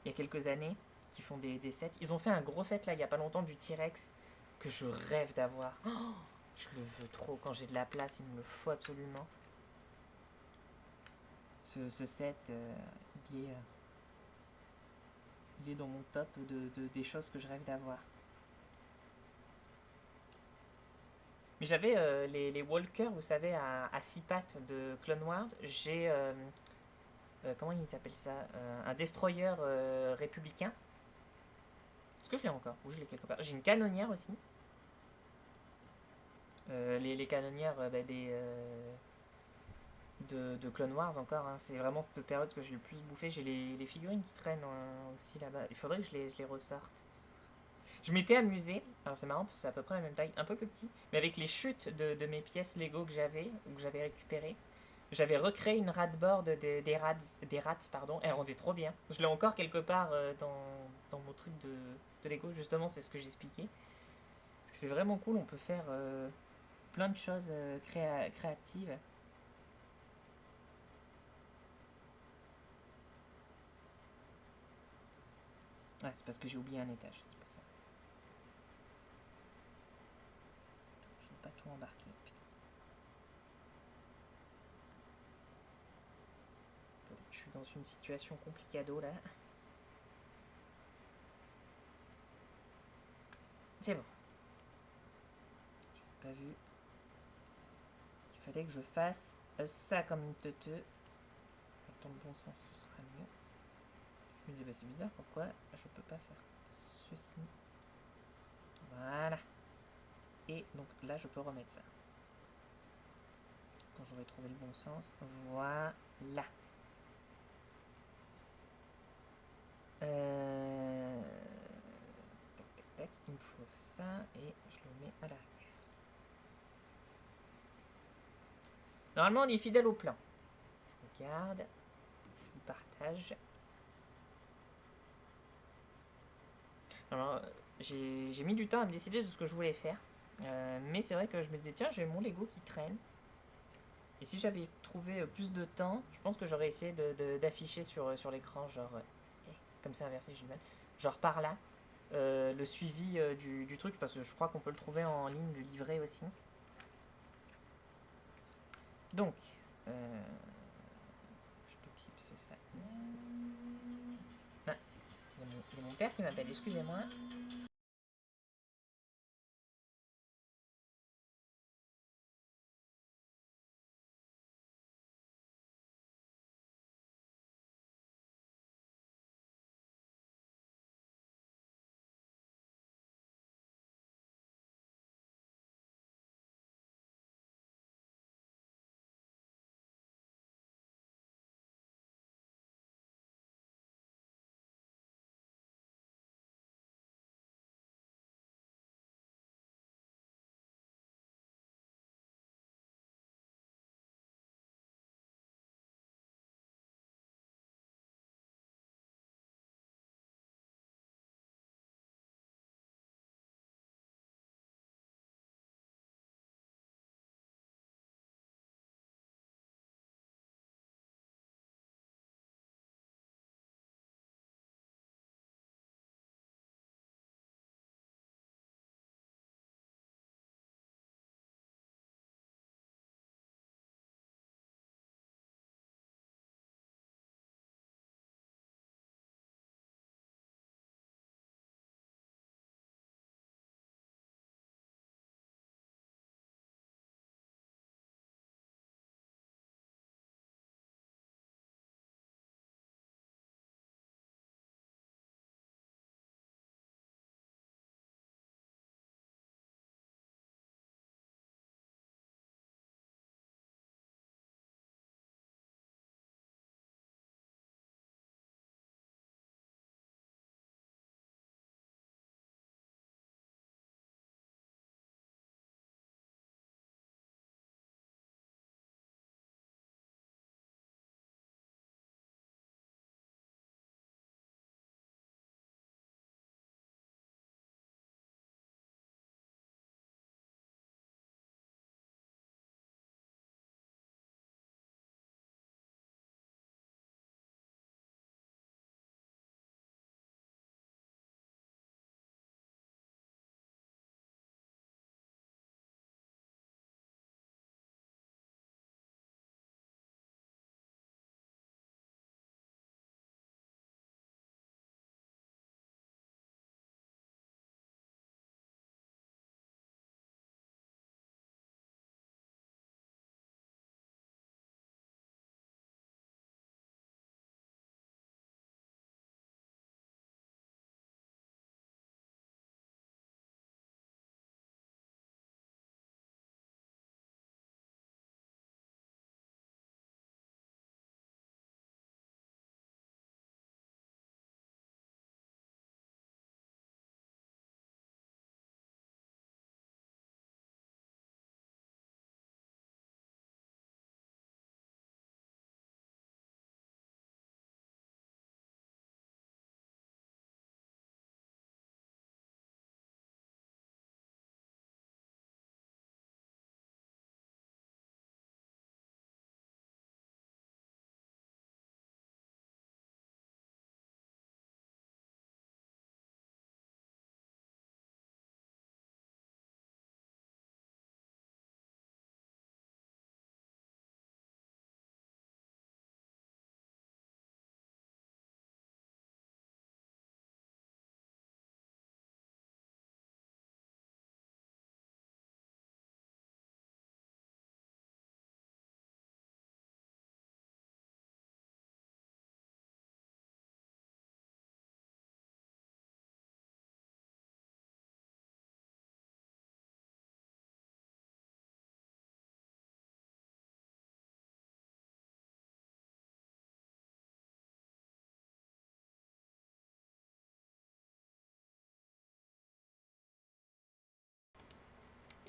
il y a quelques années, qui font des sets. Ils ont fait un gros set là, il y a pas longtemps, du T-Rex, que je rêve d'avoir. Oh, je le veux trop. Quand j'ai de la place, il me le faut absolument. Ce set, il est dans mon top des choses que je rêve d'avoir. Mais j'avais les walkers, vous savez, à six pattes de Clone Wars. J'ai. Comment ils appellent ça un destroyer républicain. Est-ce que je l'ai encore? Ou je l'ai quelque part. J'ai une canonnière aussi. Les canonnières de Clone Wars encore. Hein. C'est vraiment cette période que j'ai le plus bouffé. J'ai les figurines qui traînent aussi là-bas. Il faudrait que je les ressorte. Je m'étais amusé, alors c'est marrant parce que c'est à peu près la même taille, un peu plus petit, mais avec les chutes de mes pièces Lego que j'avais, ou que j'avais récupérées, j'avais recréé une radboard des rats, pardon, elle rendait trop bien. Je l'ai encore quelque part dans mon truc de Lego, justement, c'est ce que j'expliquais. Parce que c'est vraiment cool, on peut faire plein de choses créatives. Ouais, c'est parce que j'ai oublié un étage, c'est pour ça. Je ne veux pas tout embarquer, putain. Je suis dans une situation complicado là. C'est bon, j'ai pas vu. Il fallait que je fasse ça comme une teuteux. Dans le bon sens, ce sera mieux. Je me disais, bah c'est bizarre, pourquoi je peux pas faire ceci? Voilà. Et donc là, je peux remettre ça. Quand j'aurai trouvé le bon sens. Voilà. Tac, tac, tac. Il me faut ça et je le mets à l'arrière. Normalement, on est fidèle au plan. Je regarde. Je vous partage. Alors, j'ai mis du temps à me décider de ce que je voulais faire. Mais c'est vrai que je me disais, tiens, j'ai mon Lego qui traîne. Et si j'avais trouvé plus de temps, je pense que j'aurais essayé d'afficher sur l'écran, genre, comme c'est inversé, j'ai du mal, genre par là, le suivi du truc, parce que je crois qu'on peut le trouver en ligne, le livret aussi. Donc, je te clipse ça ici. Ah, il y a mon père qui m'appelle, excusez-moi.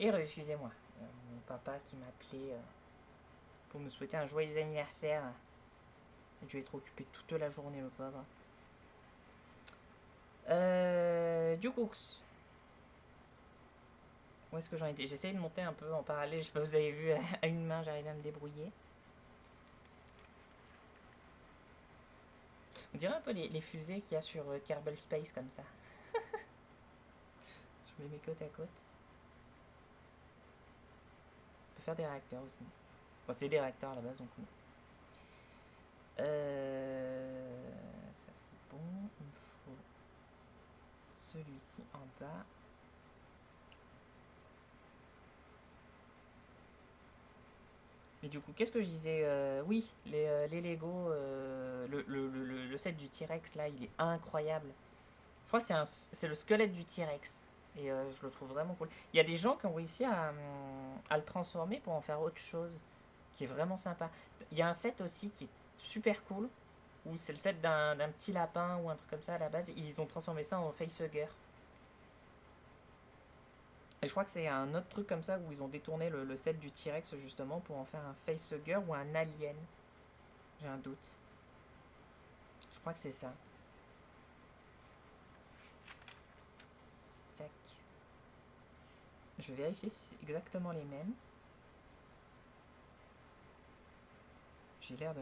Et excusez-moi, mon papa qui m'appelait pour me souhaiter un joyeux anniversaire. Je vais être occupé toute la journée, le pauvre. Du coup, où est-ce que j'en étais? J'essaye de monter un peu en parallèle. Je sais pas si vous avez vu, à une main, j'arrive à me débrouiller. On dirait un peu les fusées qu'il y a sur Kerbal Space, comme ça. Je les mets côte à côte. On peut faire des réacteurs aussi. Bon, c'est des réacteurs à la base, donc oui. Ça c'est bon. Il me faut celui-ci en bas. Mais du coup, qu'est-ce que je disais? Oui, les Lego, le set du T-Rex là, il est incroyable. Je crois que c'est le squelette du T-Rex. Et je le trouve vraiment cool. Il y a des gens qui ont réussi à le transformer pour en faire autre chose, qui est vraiment sympa. Il y a un set aussi qui est super cool, où c'est le set d'un petit lapin ou un truc comme ça à la base. Ils ont transformé ça en facehugger. Et je crois que c'est un autre truc comme ça où ils ont détourné le set du T-Rex justement pour en faire un facehugger ou un alien. J'ai un doute. Je crois que c'est ça. Tac. Je vais vérifier si c'est exactement les mêmes. J'ai l'air d'en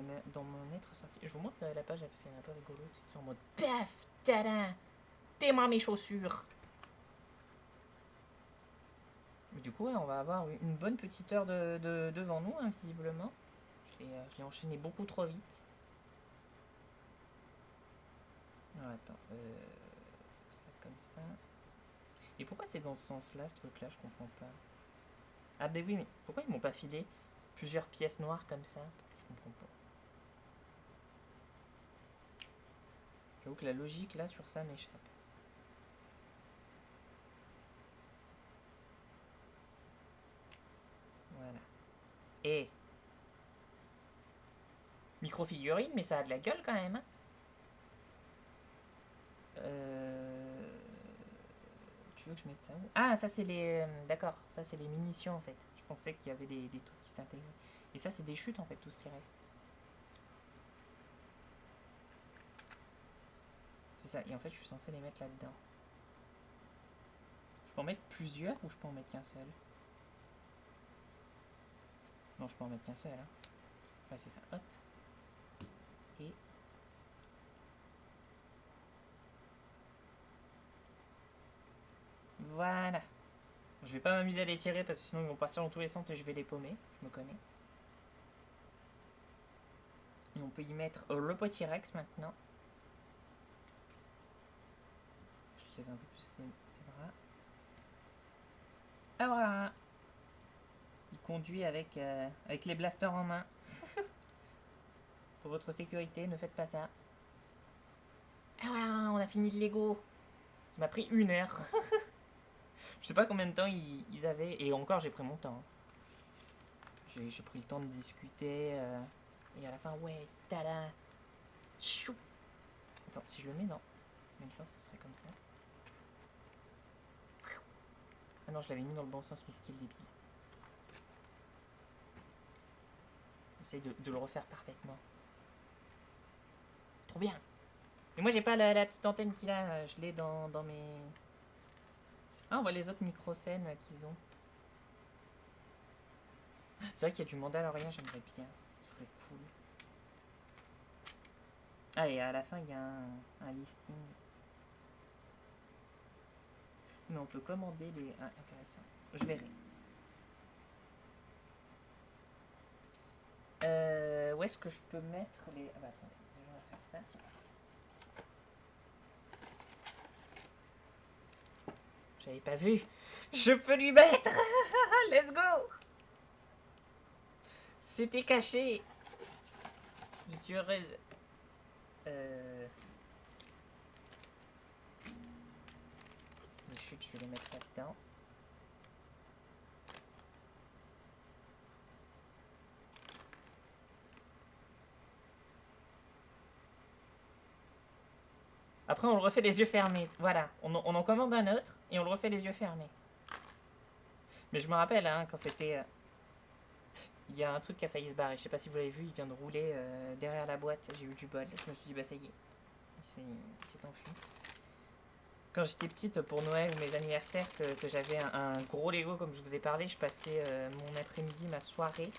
être sorti. Je vous montre la page, c'est un peu rigolo. Ils sont en mode paf, tada, t'es-moi mes chaussures. Mais du coup, ouais, on va avoir une bonne petite heure devant nous, hein, visiblement. Je l'ai enchaîné beaucoup trop vite. Non, attends. Ça comme ça. Et pourquoi c'est dans ce sens-là, ce truc-là? Je comprends pas. Ah, ben oui, mais pourquoi ils m'ont pas filé plusieurs pièces noires comme ça? Je comprends pas. J'avoue que la logique là sur ça m'échappe. Voilà. Et micro-figurine, mais ça a de la gueule quand même. Hein. Tu veux que je mette ça où? Ah, ça c'est les. D'accord, ça c'est les munitions en fait. Je pensais qu'il y avait des trucs qui s'intégraient. Et ça c'est des chutes en fait, tout ce qui reste. C'est ça, et en fait je suis censé les mettre là-dedans. Je peux en mettre plusieurs ou je peux en mettre qu'un seul? Non, je peux en mettre qu'un seul. Hein. Ouais, c'est ça. Hop. Et. Voilà. Je vais pas m'amuser à les tirer parce que sinon ils vont partir dans tous les sens et je vais les paumer. Je me connais. Et on peut y mettre le petit Rex maintenant. Je lève un peu plus ses bras. Ah voilà. Il conduit avec les blasters en main. Pour votre sécurité, ne faites pas ça. Ah voilà, on a fini le Lego. Ça m'a pris 1 heure. Je sais pas combien de temps ils avaient. Et encore, j'ai pris mon temps. J'ai pris le temps de discuter. Et à la fin, ouais, tada. Chou. Attends, si je le mets, non. Même ça, ce serait comme ça. Ah non, je l'avais mis dans le bon sens, mais quel débile. J'essaye de le refaire parfaitement. Trop bien. Mais moi, j'ai pas la petite antenne qu'il a. Je l'ai dans mes... Ah, on voit les autres micro-scènes qu'ils ont. C'est vrai qu'il y a du Mandalorian, j'aimerais bien. Ce serait cool. Ah, et à la fin, il y a un listing. Mais on peut commander les... Ah, intéressant. Je verrai. Où est-ce que je peux mettre les... Ah bah attendez, on va faire ça. J'avais pas vu. Je peux lui mettre. Let's go. C'était caché. Je suis heureuse. Les chutes, je vais les mettre là-dedans. Après, on le refait les yeux fermés. Voilà, on en commande un autre et on le refait les yeux fermés. Mais je me rappelle, hein, quand c'était... il y a un truc qui a failli se barrer. Je sais pas si vous l'avez vu, il vient de rouler derrière la boîte. J'ai eu du bol. Je me suis dit, bah ça y est, il s'est enfui. Quand j'étais petite, pour Noël ou mes anniversaires, que j'avais un gros Lego, comme je vous ai parlé, je passais mon après-midi, ma soirée,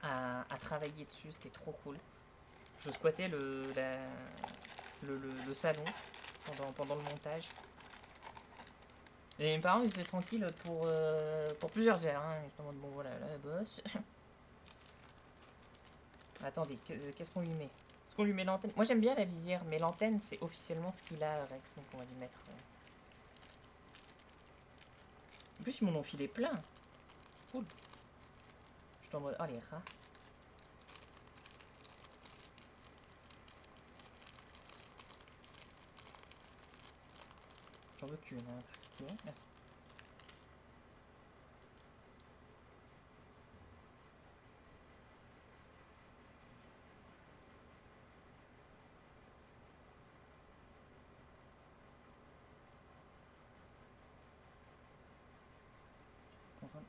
à travailler dessus. C'était trop cool. Je squattais le salon pendant le montage. Et mes parents, ils étaient tranquilles pour plusieurs heures. Hein. Ils étaient en mode, bon voilà, la bosse. Attendez, qu'est-ce qu'on lui met? Est-ce qu'on lui met l'antenne? Moi j'aime bien la visière, mais l'antenne c'est officiellement ce qu'il a, Rex, donc on va lui mettre. En plus, ils m'en ont filé plein. Cool. Je suis en mode, oh les rats. J'en veux qu'une, hein, pitié. Merci.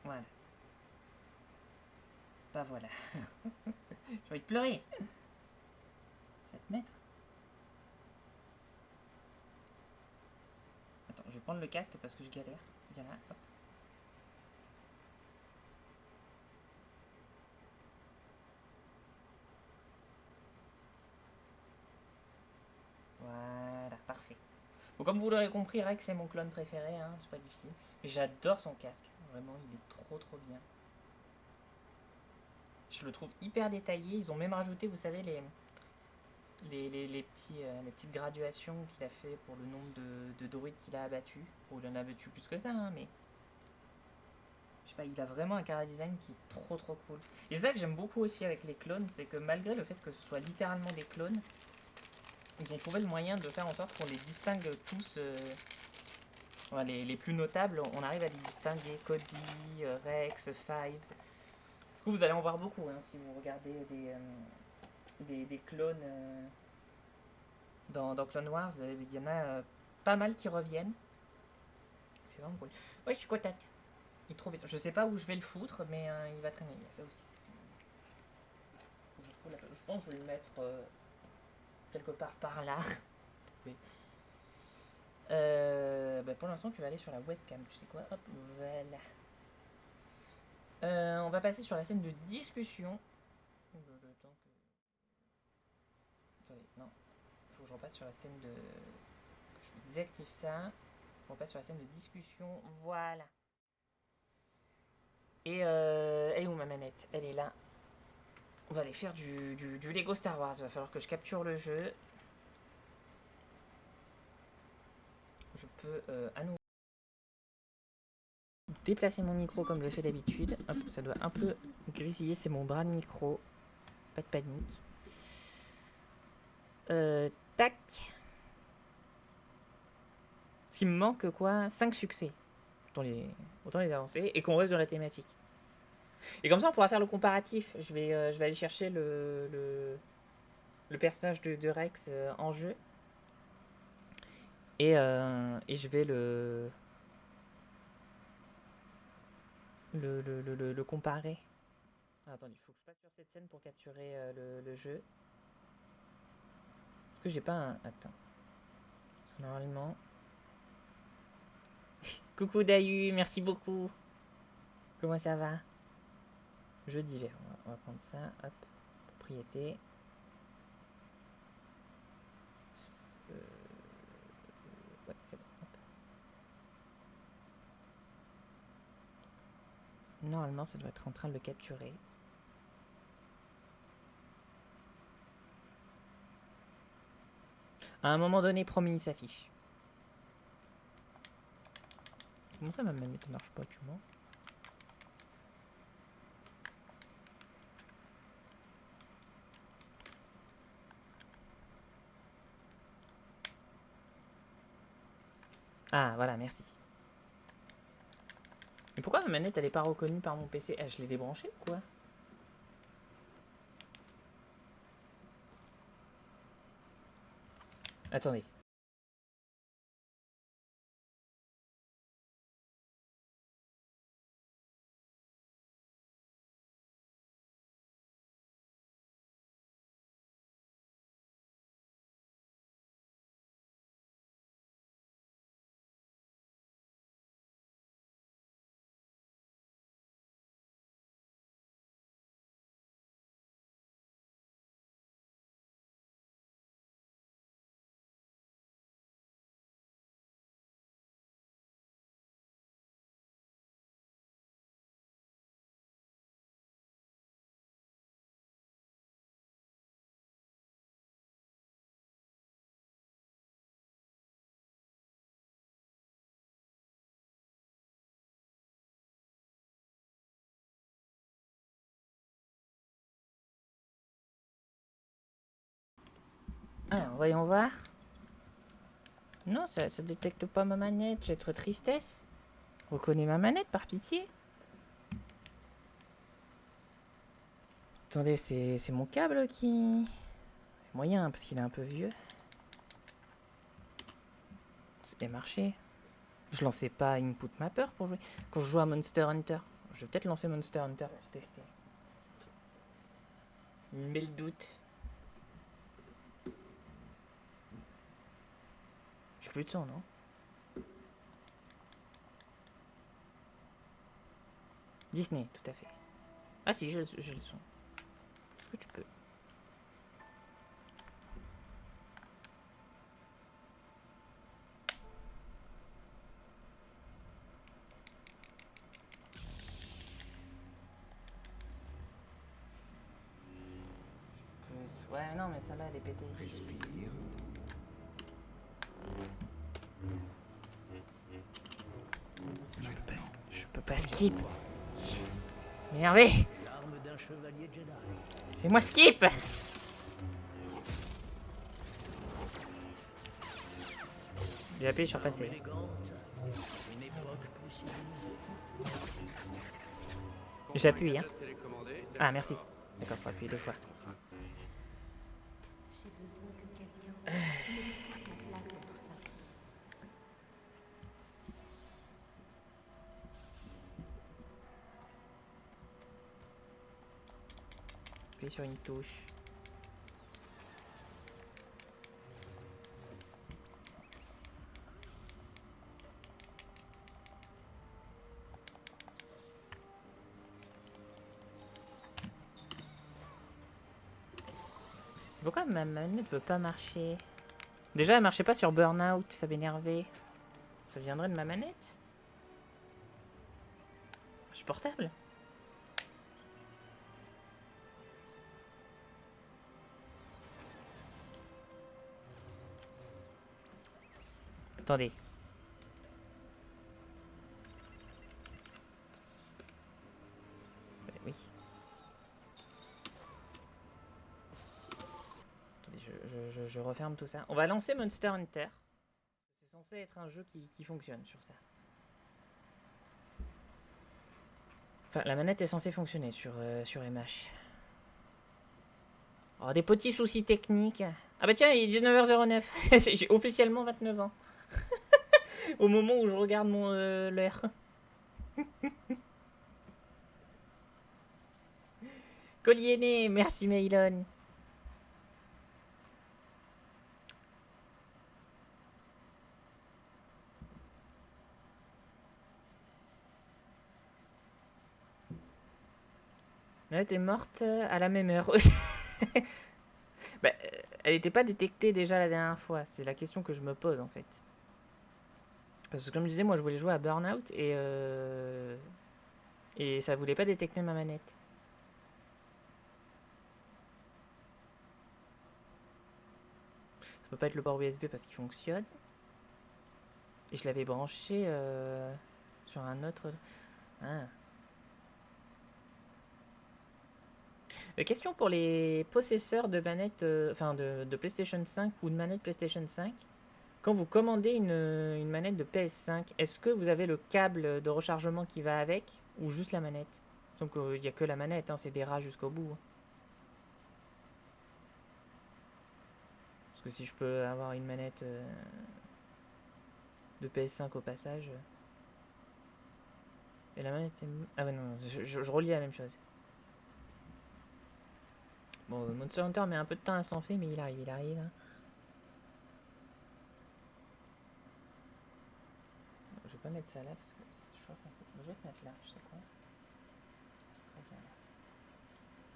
Voilà. Bah voilà. J'ai envie de pleurer. Je vais te mettre. Attends, je vais prendre le casque parce que je galère. Viens là, hop. Voilà, parfait. Bon, comme vous l'aurez compris, Rex c'est mon clone préféré, hein, c'est pas difficile. Mais j'adore son casque. Vraiment, il est trop bien. Je le trouve hyper détaillé. Ils ont même rajouté, vous savez, les petites graduations qu'il a fait pour le nombre de druides qu'il a abattus. Bon, il en a abattu plus que ça, hein, mais je sais pas, il a vraiment un chara design qui est trop cool. Et c'est ça que j'aime beaucoup aussi avec les clones, c'est que malgré le fait que ce soit littéralement des clones, ils ont trouvé le moyen de faire en sorte qu'on les distingue tous. Enfin, les plus notables, on arrive à les distinguer. Cody, Rex, Fives. Du coup, vous allez en voir beaucoup hein, si vous regardez des clones dans Clone Wars. Il y en a pas mal qui reviennent. C'est vraiment cool. Ouais, je suis contente. Il est trop bien. Je sais pas où je vais le foutre, mais il va traîner. Il y a ça aussi. Je pense que je vais le mettre quelque part par là. Oui. Bah pour l'instant, tu vas aller sur la webcam. Tu sais quoi? Hop, voilà. On va passer sur la scène de discussion. Le temps que... Attendez, non. Il faut que je repasse sur la scène de... Je désactive ça. On passe sur la scène de discussion. Voilà. Et elle est où ma manette? Elle est là. On va aller faire du Lego Star Wars. Il va falloir que je capture le jeu. Je peux à nouveau déplacer mon micro comme je le fais d'habitude. Hop, ça doit un peu grésiller. C'est mon bras de micro. Pas de panique. Tac. S'il me manque quoi 5 succès. Autant les avancer. Et qu'on reste dans la thématique. Et comme ça, on pourra faire le comparatif. Je vais aller chercher le personnage de Rex en jeu. Et je vais le comparer. Ah, attendez, il faut que je passe sur cette scène pour capturer le jeu. Est-ce que j'ai pas un... Attends. Normalement... Coucou Dayu, merci beaucoup. Comment ça va? Jeu divers. On va prendre ça. Hop. Propriété. Ouais, c'est bon. Hop. Normalement, ça doit être en train de le capturer. À un moment donné, promis, il s'affiche. Comment ça, ma manette ne marche pas, tu vois? Ah, voilà, merci. Mais pourquoi ma manette, elle est pas reconnue par mon PC? Je l'ai débranchée ou quoi? Attendez. Alors, voyons voir. Non, ça détecte pas ma manette. J'ai trop tristesse. Reconnais ma manette, par pitié. Attendez, c'est mon câble qui... Moyen, parce qu'il est un peu vieux. C'est marché. Je lançais pas Input Mapper pour jouer. Quand je joue à Monster Hunter. Je vais peut-être lancer Monster Hunter pour tester. Mais le doute. J'ai plus de son, non? Disney, tout à fait. Ah si, j'ai le son. Est-ce que tu peux? Ouais, non, mais celle-là, elle est pétée. Respire. Je peux pas skip. Mervé. L'arme d'un chevalier Jedi. C'est moi skip. J'ai appuyé sur passer. Élégante. Une époque plus civilisée. J'appuie, hein. Ah, merci. D'accord, faut appuyer 2 fois. J'ai besoin que quelqu'un m'explique la place de tout ça. Appuyer sur une touche. Pourquoi ma manette veut pas marcher? Déjà, elle marchait pas sur Burnout, ça m'énervait. Ça viendrait de ma manette? Je suis portable? Attendez. Oui. Attendez, je referme tout ça. On va lancer Monster Hunter. C'est censé être un jeu qui fonctionne sur ça. Enfin, la manette est censée fonctionner sur MH. Oh, des petits soucis techniques. Ah bah tiens, il est 19h09. J'ai officiellement 29 ans. Au moment où je regarde mon l'heure. Collier né, merci Maylon. Elle était morte à la même heure. Bah, elle n'était pas détectée déjà la dernière fois. C'est la question que je me pose en fait. Parce que comme je disais, moi je voulais jouer à Burnout et ça voulait pas détecter ma manette. Ça peut pas être le port USB parce qu'il fonctionne. Et je l'avais branché sur un autre... Ah. Question pour les possesseurs de manettes, enfin de PlayStation 5 ou de manettes PlayStation 5. Quand vous commandez une manette de PS5, est-ce que vous avez le câble de rechargement qui va avec ou juste la manette? Donc il n'y a que la manette, hein, c'est des rats jusqu'au bout. Parce que si je peux avoir une manette de PS5 au passage... Et la manette est... Ah ouais non, je relis la même chose. Bon, Monster Hunter met un peu de temps à se lancer, mais il arrive, il arrive. Je vais pas mettre ça là parce que ça chauffe un peu. Je vais te mettre là, tu sais quoi? C'est très bien là.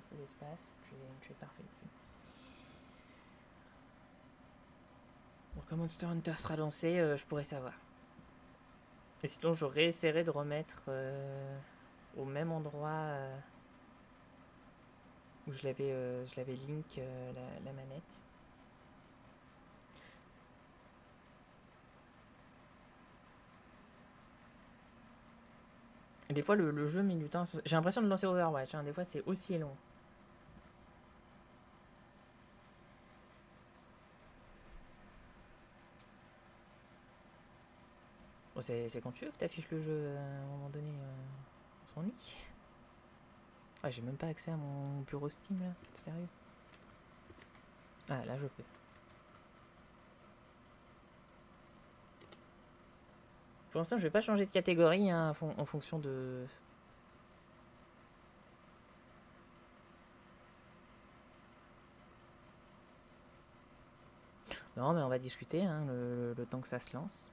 Un peu d'espace, tu es parfait ici. Bon, quand Monster Hunter sera lancé, je pourrai savoir. Et sinon, je réessayerai de remettre au même endroit où je l'avais link la manette. Et des fois, le jeu met du temps. J'ai l'impression de lancer Overwatch. Hein. Des fois, c'est aussi long. C'est quand tu veux que t'affiches le jeu à un moment donné. On s'ennuie. Ah, j'ai même pas accès à mon bureau Steam là. Sérieux. Ah, là je peux. Pour l'instant, je vais pas changer de catégorie hein, en fonction de. Non, mais on va discuter hein, le temps que ça se lance.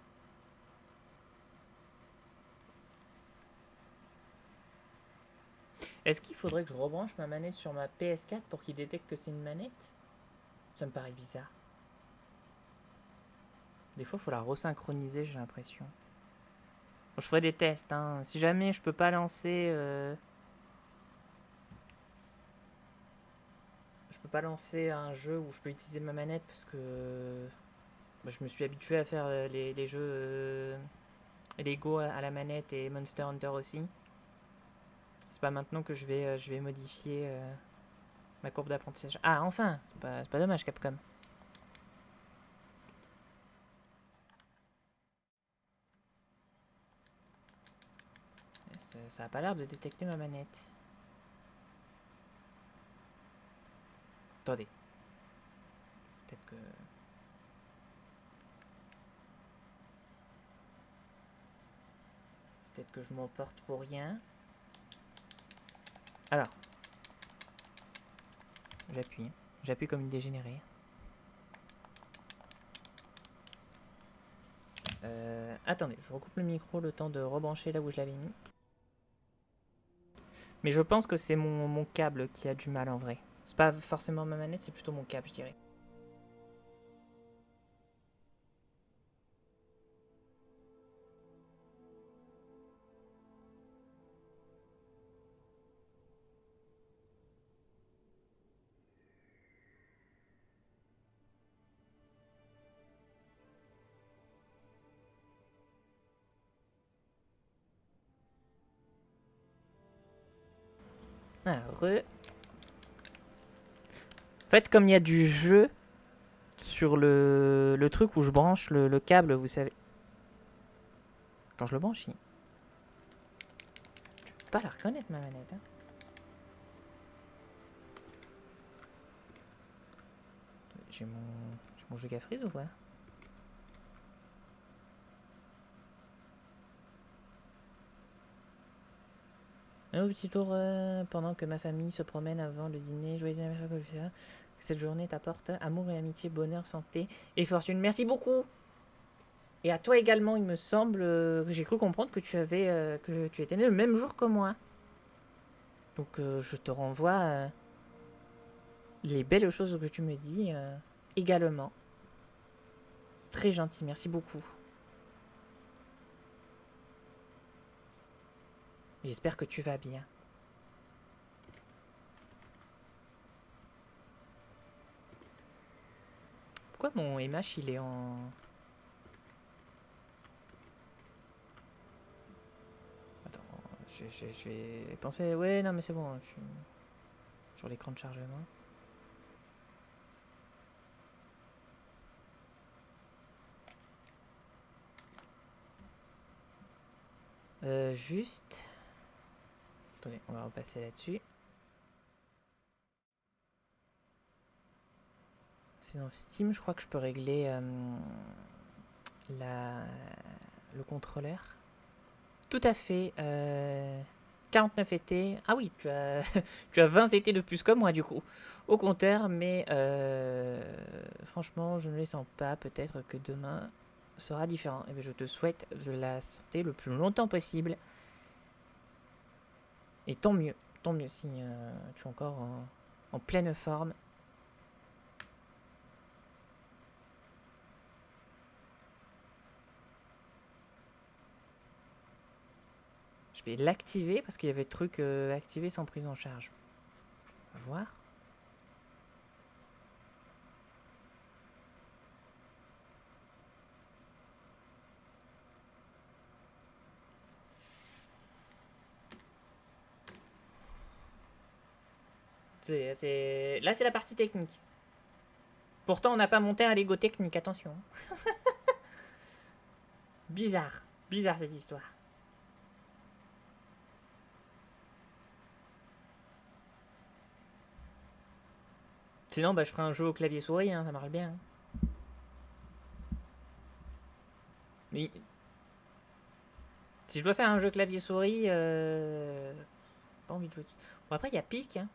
Est-ce qu'il faudrait que je rebranche ma manette sur ma PS4 pour qu'il détecte que c'est une manette? Ça me paraît bizarre. Des fois, il faut la resynchroniser, j'ai l'impression. Bon, je ferai des tests. Hein. Si jamais je peux pas lancer... Je peux pas lancer un jeu où je peux utiliser ma manette parce que... Bah, je me suis habitué à faire les jeux Lego à la manette et Monster Hunter aussi. C'est pas maintenant que je vais modifier ma courbe d'apprentissage. Ah, enfin! C'est pas dommage, Capcom. Ça a pas l'air de détecter ma manette. Attendez. Peut-être que... Peut-être que je m'emporte pour rien. Alors. J'appuie. J'appuie comme une dégénérée. Attendez, je recoupe le micro le temps de rebrancher là où je l'avais mis. Mais je pense que c'est mon câble qui a du mal en vrai. C'est pas forcément ma manette, c'est plutôt mon câble, je dirais. Ah, En fait, comme il y a du jeu sur le truc où je branche le câble, vous savez. Quand je le branche, je peux pas la reconnaître ma manette. Hein. J'ai mon jeu Gafriz ou quoi? Un petit tour pendant que ma famille se promène avant le dîner. Joyeux anniversaire, que cette journée t'apporte amour et amitié, bonheur, santé et fortune. Merci beaucoup. Et à toi également, il me semble que j'ai cru comprendre que que tu étais né le même jour que moi. Donc je te renvoie les belles choses que tu me dis également. C'est très gentil, merci beaucoup. J'espère que tu vas bien. Pourquoi mon MH il est en... Attends, je vais penser... Ouais, non mais c'est bon, je suis sur l'écran de chargement. Juste... Attendez, on va repasser là-dessus. C'est dans Steam, je crois que je peux régler le contrôleur. Tout à fait. 49 étés. Ah oui, tu as, tu as 20 étés de plus que moi du coup au compteur, mais franchement, je ne les sens pas. Peut-être que demain sera différent. Et bien, je te souhaite de la santé le plus longtemps possible. Et tant mieux si tu es encore en pleine forme. Je vais l'activer parce qu'il y avait truc activé sans prise en charge. On va voir. Là, c'est la partie technique. Pourtant, on n'a pas monté un Lego technique, attention. Bizarre. Bizarre cette histoire. Sinon, bah, je ferai un jeu au clavier souris, hein, ça marche bien. Mais si je dois faire un jeu clavier souris, pas envie de jouer. Bon, après, il y a Pic. Hein.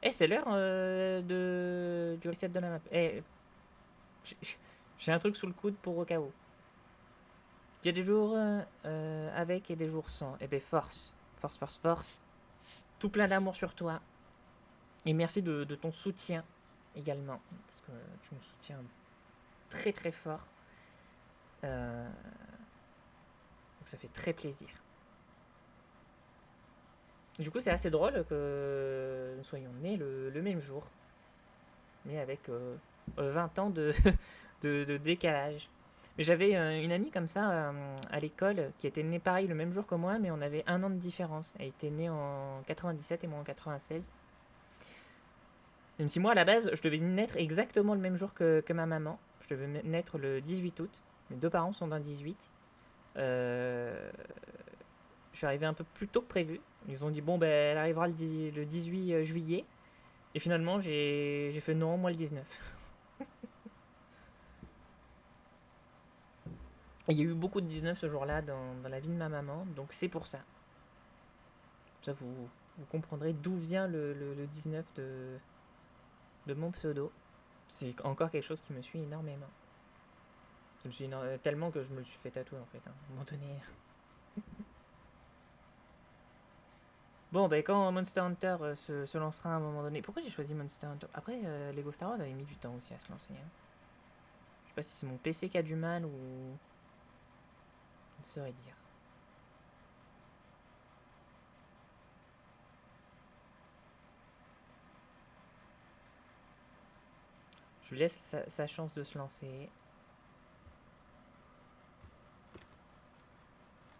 Eh, c'est l'heure du reset de la map. Eh, j'ai un truc sous le coude pour au cas où. Il y a des jours avec et des jours sans. Eh ben, force. Force, force, force. Tout plein d'amour sur toi. Et merci de ton soutien également. Parce que tu me soutiens très très fort. Donc ça fait très plaisir. Du coup, c'est assez drôle que nous soyons nés le même jour. Mais avec 20 ans de, de décalage. Mais j'avais une amie comme ça à l'école qui était née pareil le même jour que moi, mais on avait 1 an de différence. Elle était née en 97 et moi en 96. Même si moi, à la base, je devais naître exactement le même jour que ma maman. Je devais naître le 18 août. Mes deux parents sont d'un 18. Je suis arrivé un peu plus tôt que prévu. Ils ont dit, bon, ben, elle arrivera le 18 juillet. Et finalement, j'ai fait non, moi le 19. Il y a eu beaucoup de 19 ce jour-là dans la vie de ma maman, donc c'est pour ça. Ça, vous comprendrez d'où vient le 19 de mon pseudo. C'est encore quelque chose qui me suit énormément. Ça me suit tellement que je me le suis fait tatouer en fait, hein, à un moment donné. Bon, ben quand Monster Hunter se lancera à un moment donné. Pourquoi j'ai choisi Monster Hunter? Après, Lego Star Wars avait mis du temps aussi à se lancer. Hein. Je sais pas si c'est mon PC qui a du mal ou. Je ne saurais dire. Je lui laisse sa chance de se lancer.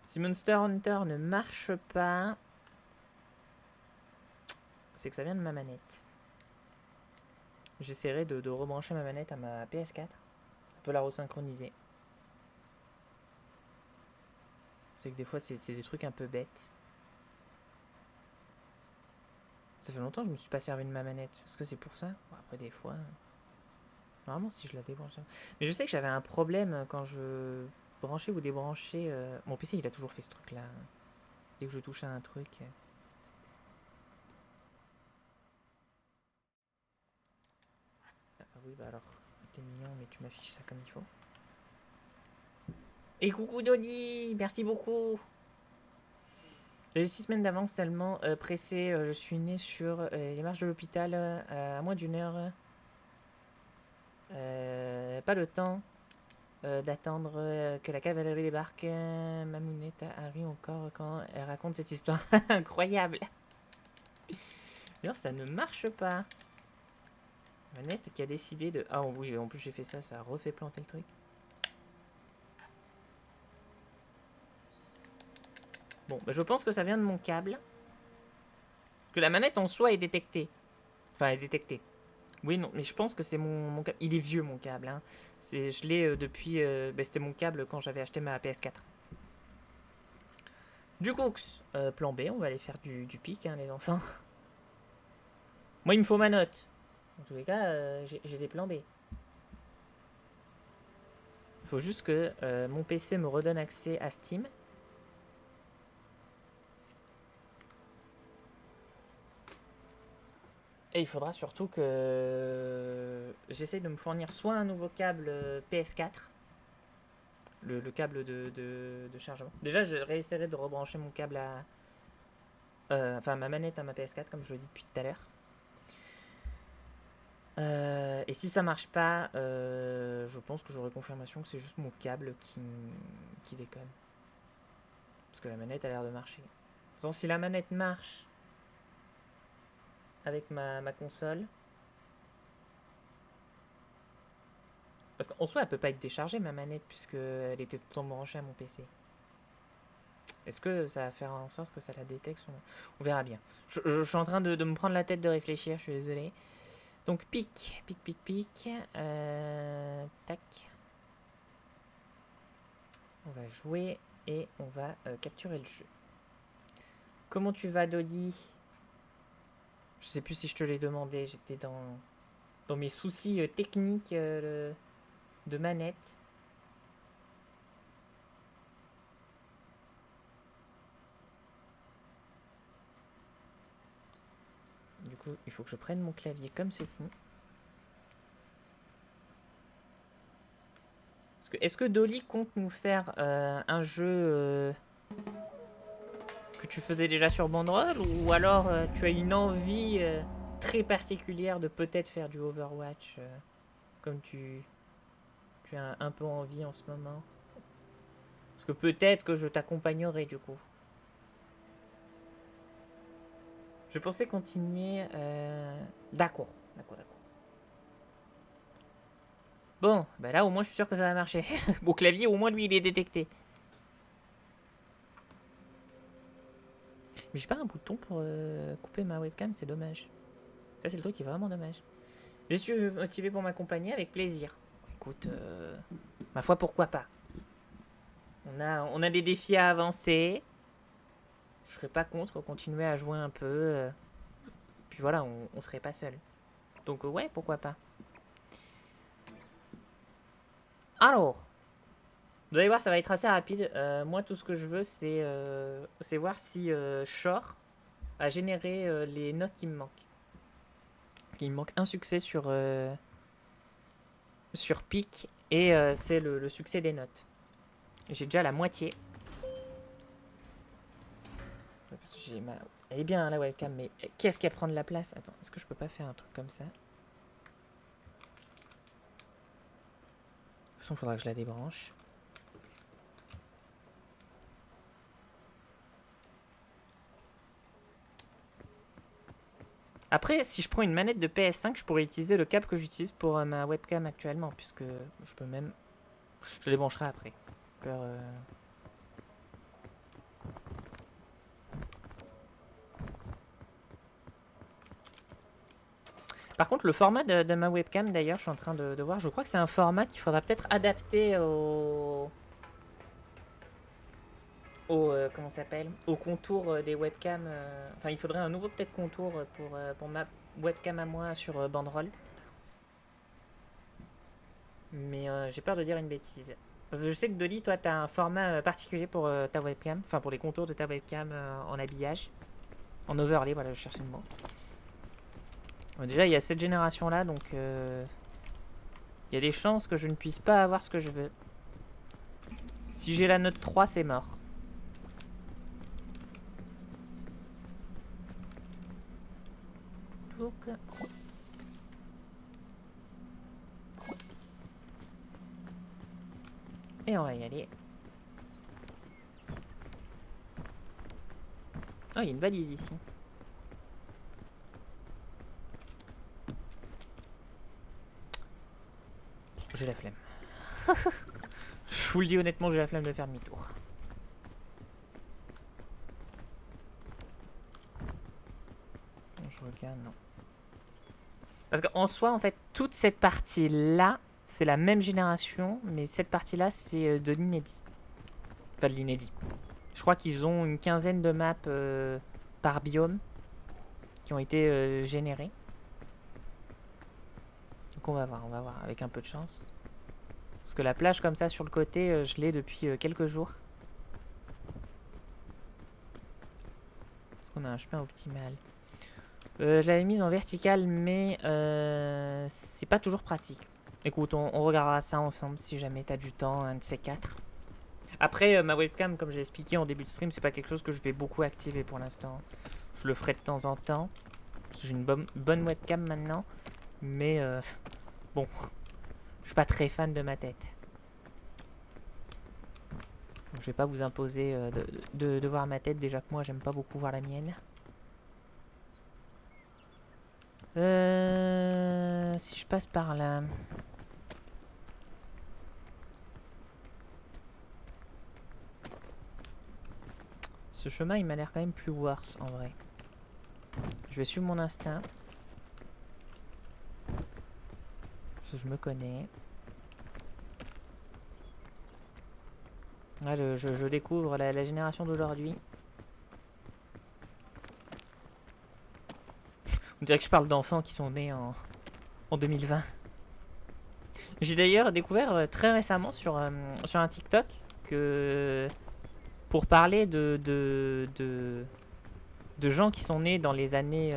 Si Monster Hunter ne marche pas, c'est que ça vient de ma manette. J'essaierai de rebrancher ma manette à ma PS4. Ça peut la resynchroniser. C'est que des fois, c'est des trucs un peu bêtes. Ça fait longtemps que je me suis pas servi de ma manette. Est-ce que c'est pour ça? Bon, après, des fois. Normalement, si je la débranche. Mais je sais que j'avais un problème quand je branchais ou débranchais. Mon PC, il a toujours fait ce truc-là. Dès que je touche à un truc. Ah oui, bah alors, t'es mignon, mais tu m'affiches ça comme il faut. Et coucou Dodi, merci beaucoup. J'ai eu 6 semaines d'avance tellement pressé. Je suis né sur les marches de l'hôpital à moins d'une heure. Pas le temps d'attendre que la cavalerie débarque. Mamounette arrive encore quand elle raconte cette histoire incroyable. Non, ça ne marche pas. Manette qui a décidé de... Ah oui, en plus j'ai fait ça, ça a refait planter le truc. Bon, bah, je pense que ça vient de mon câble. Que la manette en soi est détectée. Enfin, est détectée. Oui, non, mais je pense que c'est mon câble. Il est vieux mon câble. Hein. Je l'ai depuis... bah, c'était mon câble quand j'avais acheté ma PS4. Du coup, plan B, on va aller faire du pic, hein, les enfants. Moi, il me faut ma note. En tous les cas, j'ai des plans B. Il faut juste que mon PC me redonne accès à Steam. Et il faudra surtout que j'essaye de me fournir soit un nouveau câble PS4, le câble de chargement. Déjà, je réessayerai de rebrancher mon câble à... enfin, ma manette à ma PS4, comme je le dis depuis tout à l'heure. Et si ça marche pas, je pense que j'aurai confirmation que c'est juste mon câble qui déconne. Parce que la manette a l'air de marcher. Donc, si la manette marche avec ma console... Parce qu'en soi, elle peut pas être déchargée, ma manette, puisqu'elle était tout le temps branchée à mon PC. Est-ce que ça va faire en sorte que ça la détecte ou non? On verra bien. Je suis en train de me prendre la tête de réfléchir, je suis désolé. Donc, pic. Tac. On va jouer et on va capturer le jeu. Comment tu vas, Dolly? Je sais plus si je te l'ai demandé, j'étais dans mes soucis techniques de manette. Du coup, il faut que je prenne mon clavier comme ceci. Est-ce que Dolly compte nous faire un jeu que tu faisais déjà sur Bandroll, ou alors tu as une envie très particulière de peut-être faire du Overwatch comme tu as un peu envie en ce moment? Parce que peut-être que je t'accompagnerai du coup. Je pensais continuer... D'accord. Bon, bah là au moins je suis sûr que ça va marcher. Mon clavier au moins lui il est détecté. Mais j'ai pas un bouton pour couper ma webcam, c'est dommage. Ça c'est le truc qui est vraiment dommage. Je suis motivé pour m'accompagner avec plaisir. Écoute, ma foi pourquoi pas. On a des défis à avancer. Je serais pas contre continuer à jouer un peu. Puis voilà, on serait pas seul. Donc ouais, pourquoi pas. Alors, vous allez voir, ça va être assez rapide. Moi, tout ce que je veux, c'est voir si Shore a généré les notes qui me manquent. Parce qu'il me manque un succès sur Peak, et c'est le succès des notes. J'ai déjà la moitié. Parce que elle est bien hein, la webcam, mais qu'est-ce qu'elle prend de la place? Attends, est-ce que je peux pas faire un truc comme ça? De toute façon, il faudra que je la débranche. Après, si je prends une manette de PS5, je pourrais utiliser le câble que j'utilise pour ma webcam actuellement, puisque je peux même... Je débrancherai après. Par contre, le format de ma webcam, d'ailleurs, je suis en train de voir, je crois que c'est un format qu'il faudra peut-être adapter comment ça s'appelle, au contour des webcams. Enfin, il faudrait un nouveau peut-être contour pour ma webcam à moi sur Bandroll. Mais j'ai peur de dire une bêtise. Parce que je sais que Dolly, toi, t'as un format particulier pour ta webcam, enfin pour les contours de ta webcam en habillage, en overlay, voilà, je cherchais le mot. Bon, déjà, il y a cette génération-là, donc il y a des chances que je ne puisse pas avoir ce que je veux. Si j'ai la note 3, c'est mort. Et on va y aller. Oh, il y a une valise ici. J'ai la flemme. Je vous le dis honnêtement, j'ai la flemme de faire demi-tour. Je regarde, non. Parce qu'en soi, en fait, toute cette partie-là, c'est la même génération, mais cette partie-là, c'est de l'inédit. Pas de l'inédit. Je crois qu'ils ont une quinzaine de maps par biome qui ont été générées. Donc on va voir, avec un peu de chance. Parce que la plage comme ça sur le côté, je l'ai depuis quelques jours. Parce qu'on a un chemin optimal. Je l'avais mise en vertical, mais c'est pas toujours pratique. Écoute, on regardera ça ensemble si jamais t'as du temps, un de ces quatre. Après, ma webcam, comme j'ai expliqué en début de stream, c'est pas quelque chose que je vais beaucoup activer pour l'instant. Je le ferai de temps en temps. Parce que j'ai une bonne webcam maintenant. Mais bon, je suis pas très fan de ma tête. Donc, je vais pas vous imposer de voir ma tête, déjà que moi j'aime pas beaucoup voir la mienne. Si je passe par là... Ce chemin, il m'a l'air quand même plus worse, en vrai. Je vais suivre mon instinct. Parce que je me connais. Là, je découvre la génération d'aujourd'hui. On dirait que je parle d'enfants qui sont nés en 2020. J'ai d'ailleurs découvert très récemment sur un TikTok que pour parler de gens qui sont nés dans les années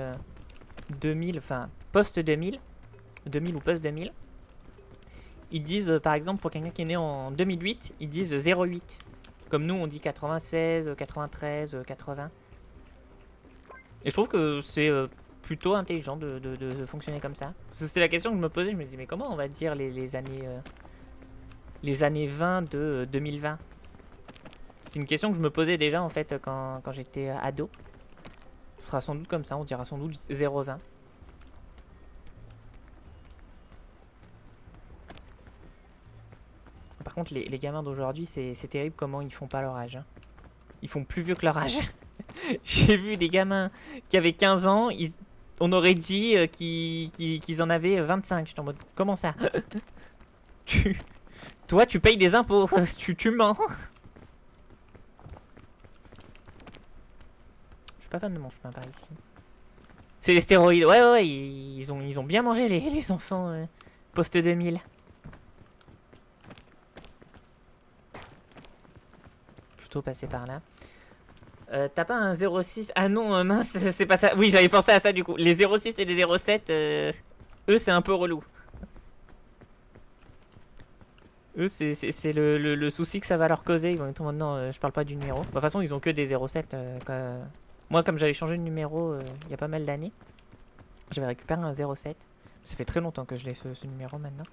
2000, enfin post-2000, 2000 ou post-2000, ils disent par exemple pour quelqu'un qui est né en 2008, ils disent 08. Comme nous on dit 96, 93, 80. Et je trouve que c'est plutôt intelligent de fonctionner comme ça. Parce que c'était la question que je me posais, je me disais mais comment on va dire les années 20 de 2020? C'est une question que je me posais déjà en fait quand j'étais ado. Ce sera sans doute comme ça, on dira sans doute 0,20. Par contre les gamins d'aujourd'hui c'est terrible comment ils font pas leur âge. Hein. Ils font plus vieux que leur âge. J'ai vu des gamins qui avaient 15 ans, on aurait dit qu'ils en avaient 25. J'étais en mode, comment ça? Toi, tu payes des impôts, tu mens. Je suis pas fan de mon chemin par ici. C'est les stéroïdes. Ouais, ils ont bien mangé les enfants post-2000. Plutôt passer par là. T'as pas un 06? Ah non, mince, c'est pas ça. Oui, j'avais pensé à ça du coup. Les 06 et les 07, eux, c'est un peu relou. Eux, c'est le souci que ça va leur causer. Ils vont être maintenant, je parle pas du numéro. Bah, de toute façon, ils ont que des 07. Moi, comme j'avais changé de numéro il y a pas mal d'années, j'avais récupéré un 07. Ça fait très longtemps que je l'ai ce numéro maintenant.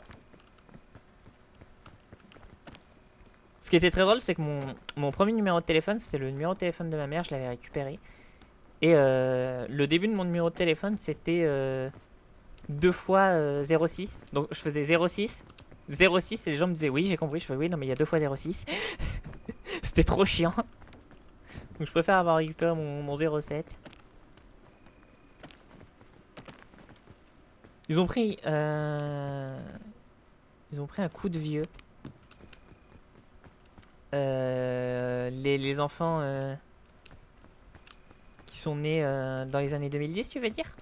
Ce qui était très drôle, c'est que mon premier numéro de téléphone, c'était le numéro de téléphone de ma mère, je l'avais récupéré. Et le début de mon numéro de téléphone, c'était 2 fois 06. Donc je faisais 06, 06 et les gens me disaient oui, j'ai compris. Je fais oui, non mais il y a 2 fois 06. C'était trop chiant. Donc je préfère avoir récupéré mon 07. Ils ont pris un coup de vieux. Les enfants qui sont nés dans les années 2010, tu veux dire?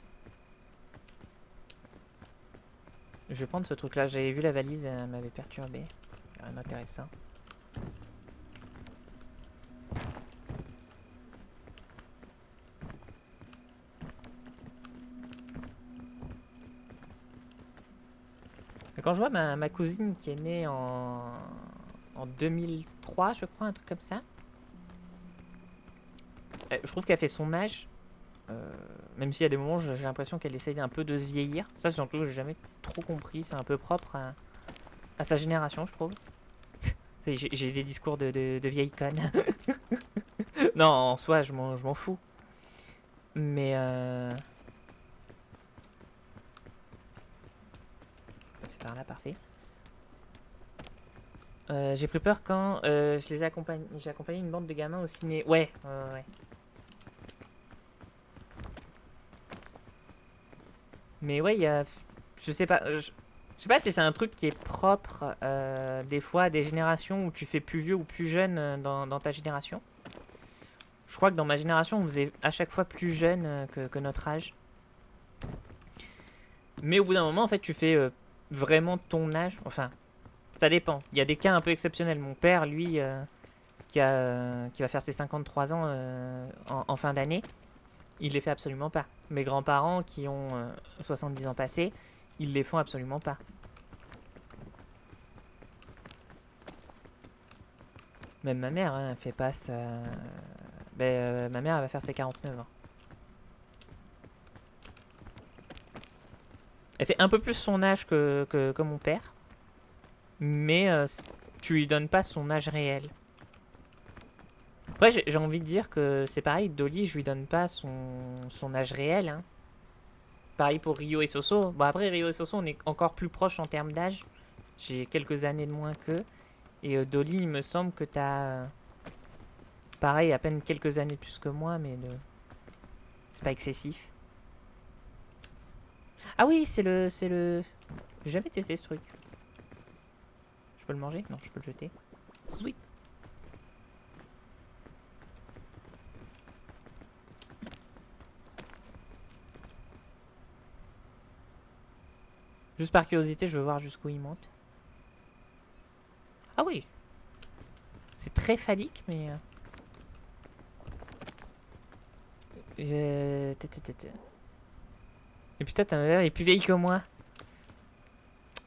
Je vais prendre ce truc là, j'avais vu la valise, elle m'avait perturbé. Rien d'intéressant. Quand je vois ma cousine qui est née en 2003, je crois, un truc comme ça. Je trouve qu'elle fait son âge. Même s'il y a des moments, j'ai l'impression qu'elle essaye un peu de se vieillir. Ça, c'est surtout que j'ai jamais trop compris. C'est un peu propre à sa génération, je trouve. J'ai des discours de vieille conne. Non, en soi, je m'en fous. Mais c'est par là, parfait. J'ai pris peur quand je les ai accompagnés. J'ai accompagné une bande de gamins au ciné. Ouais. Mais ouais, il y a. Je sais pas. Je sais pas si c'est un truc qui est propre des fois à des générations où tu fais plus vieux ou plus jeune dans ta génération. Je crois que dans ma génération, on faisait à chaque fois plus jeune que notre âge. Mais au bout d'un moment, en fait, tu fais vraiment ton âge. Enfin, ça dépend. Il y a des cas un peu exceptionnels. Mon père, lui, qui va faire ses 53 ans en fin d'année, il les fait absolument pas. Mes grands-parents qui ont 70 ans passés, ils les font absolument pas. Même ma mère, hein, elle fait pas ça. Ma mère, elle va faire ses 49 ans. Elle fait un peu plus son âge que mon père. Mais tu lui donnes pas son âge réel. Après, j'ai envie de dire que c'est pareil, Dolly, je lui donne pas son âge réel. Hein. Pareil pour Rio et Soso. Bon, après, Rio et Soso, on est encore plus proches en termes d'âge. J'ai quelques années de moins qu'eux. Et Dolly, il me semble que t'as... pareil, à peine quelques années de plus que moi, mais c'est pas excessif. Ah oui, c'est le... J'ai jamais testé ce truc. Je peux le manger? Non, je peux le jeter. Sweep. Juste par curiosité, je veux voir jusqu'où il monte. Ah oui. C'est très phallique, mais... Et putain, elle est plus vieille que moi.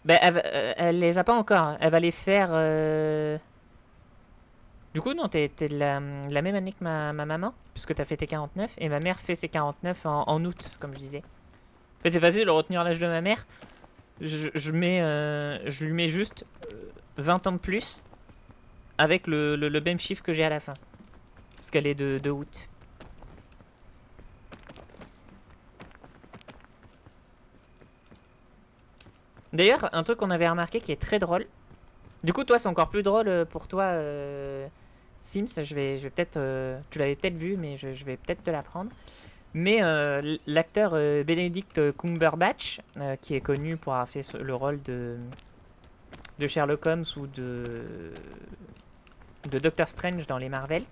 Bah, elle les a pas encore. Elle va les faire... Du coup, non, t'es de la même année que ma maman, puisque t'as fait tes 49, et ma mère fait ses 49 en août, comme je disais. En fait, c'est facile de retenir l'âge de ma mère. Je lui mets juste 20 ans de plus, avec le même chiffre que j'ai à la fin. Parce qu'elle est de août. D'ailleurs, un truc qu'on avait remarqué qui est très drôle. Du coup, toi, c'est encore plus drôle pour toi, Sims. Je vais peut-être. Tu l'avais peut-être vu, mais je vais peut-être te l'apprendre. Mais l'acteur Benedict Cumberbatch, qui est connu pour avoir fait le rôle de Sherlock Holmes ou de Doctor Strange dans les Marvel,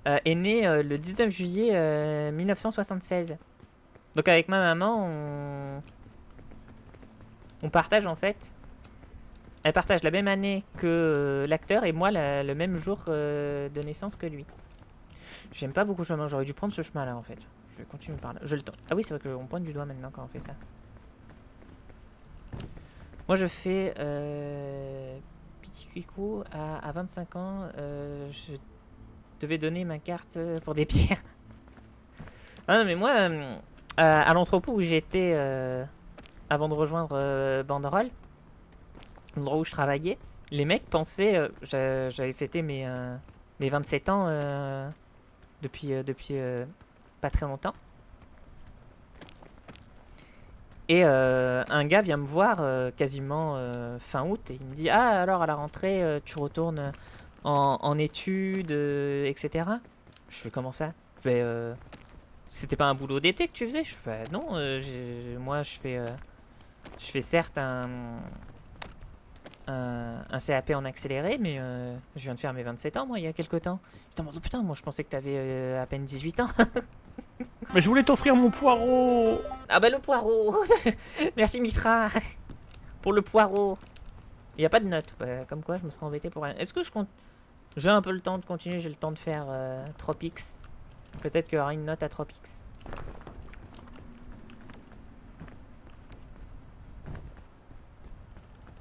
est né le 19 juillet 1976. Donc avec ma maman, on partage en fait. Elle partage la même année que l'acteur et moi le même jour de naissance que lui. J'aime pas beaucoup le chemin, j'aurais dû prendre ce chemin là en fait. Je vais continuer par là. Je le temps. Ah oui, c'est vrai qu'on pointe du doigt maintenant quand on fait ça. Moi je fais petit cuicou à 25 ans. Je devais donner ma carte pour des pierres. Ah non, mais moi, à l'entrepôt où j'étais avant de rejoindre Banderole, l'endroit où je travaillais, les mecs pensaient. J'avais fêté mes 27 ans depuis pas très longtemps. Et un gars vient me voir quasiment fin août et il me dit: ah, alors à la rentrée, tu retournes en études, etc. Je fais: comment ça? C'était pas un boulot d'été que tu faisais? Je fais: non, moi je fais certes un CAP en accéléré, mais je viens de faire mes 27 ans, moi, il y a quelques temps. Je me dis: oh, putain, moi je pensais que t'avais à peine 18 ans. Mais je voulais t'offrir mon poireau. Ah bah le poireau. Merci Mitra pour le poireau. Il n'y a pas de note, bah, comme quoi je me serais embêté pour rien. Est-ce que je compte... J'ai un peu le temps de continuer, j'ai le temps de faire Tropics. Peut-être qu'il y aura une note à Tropics.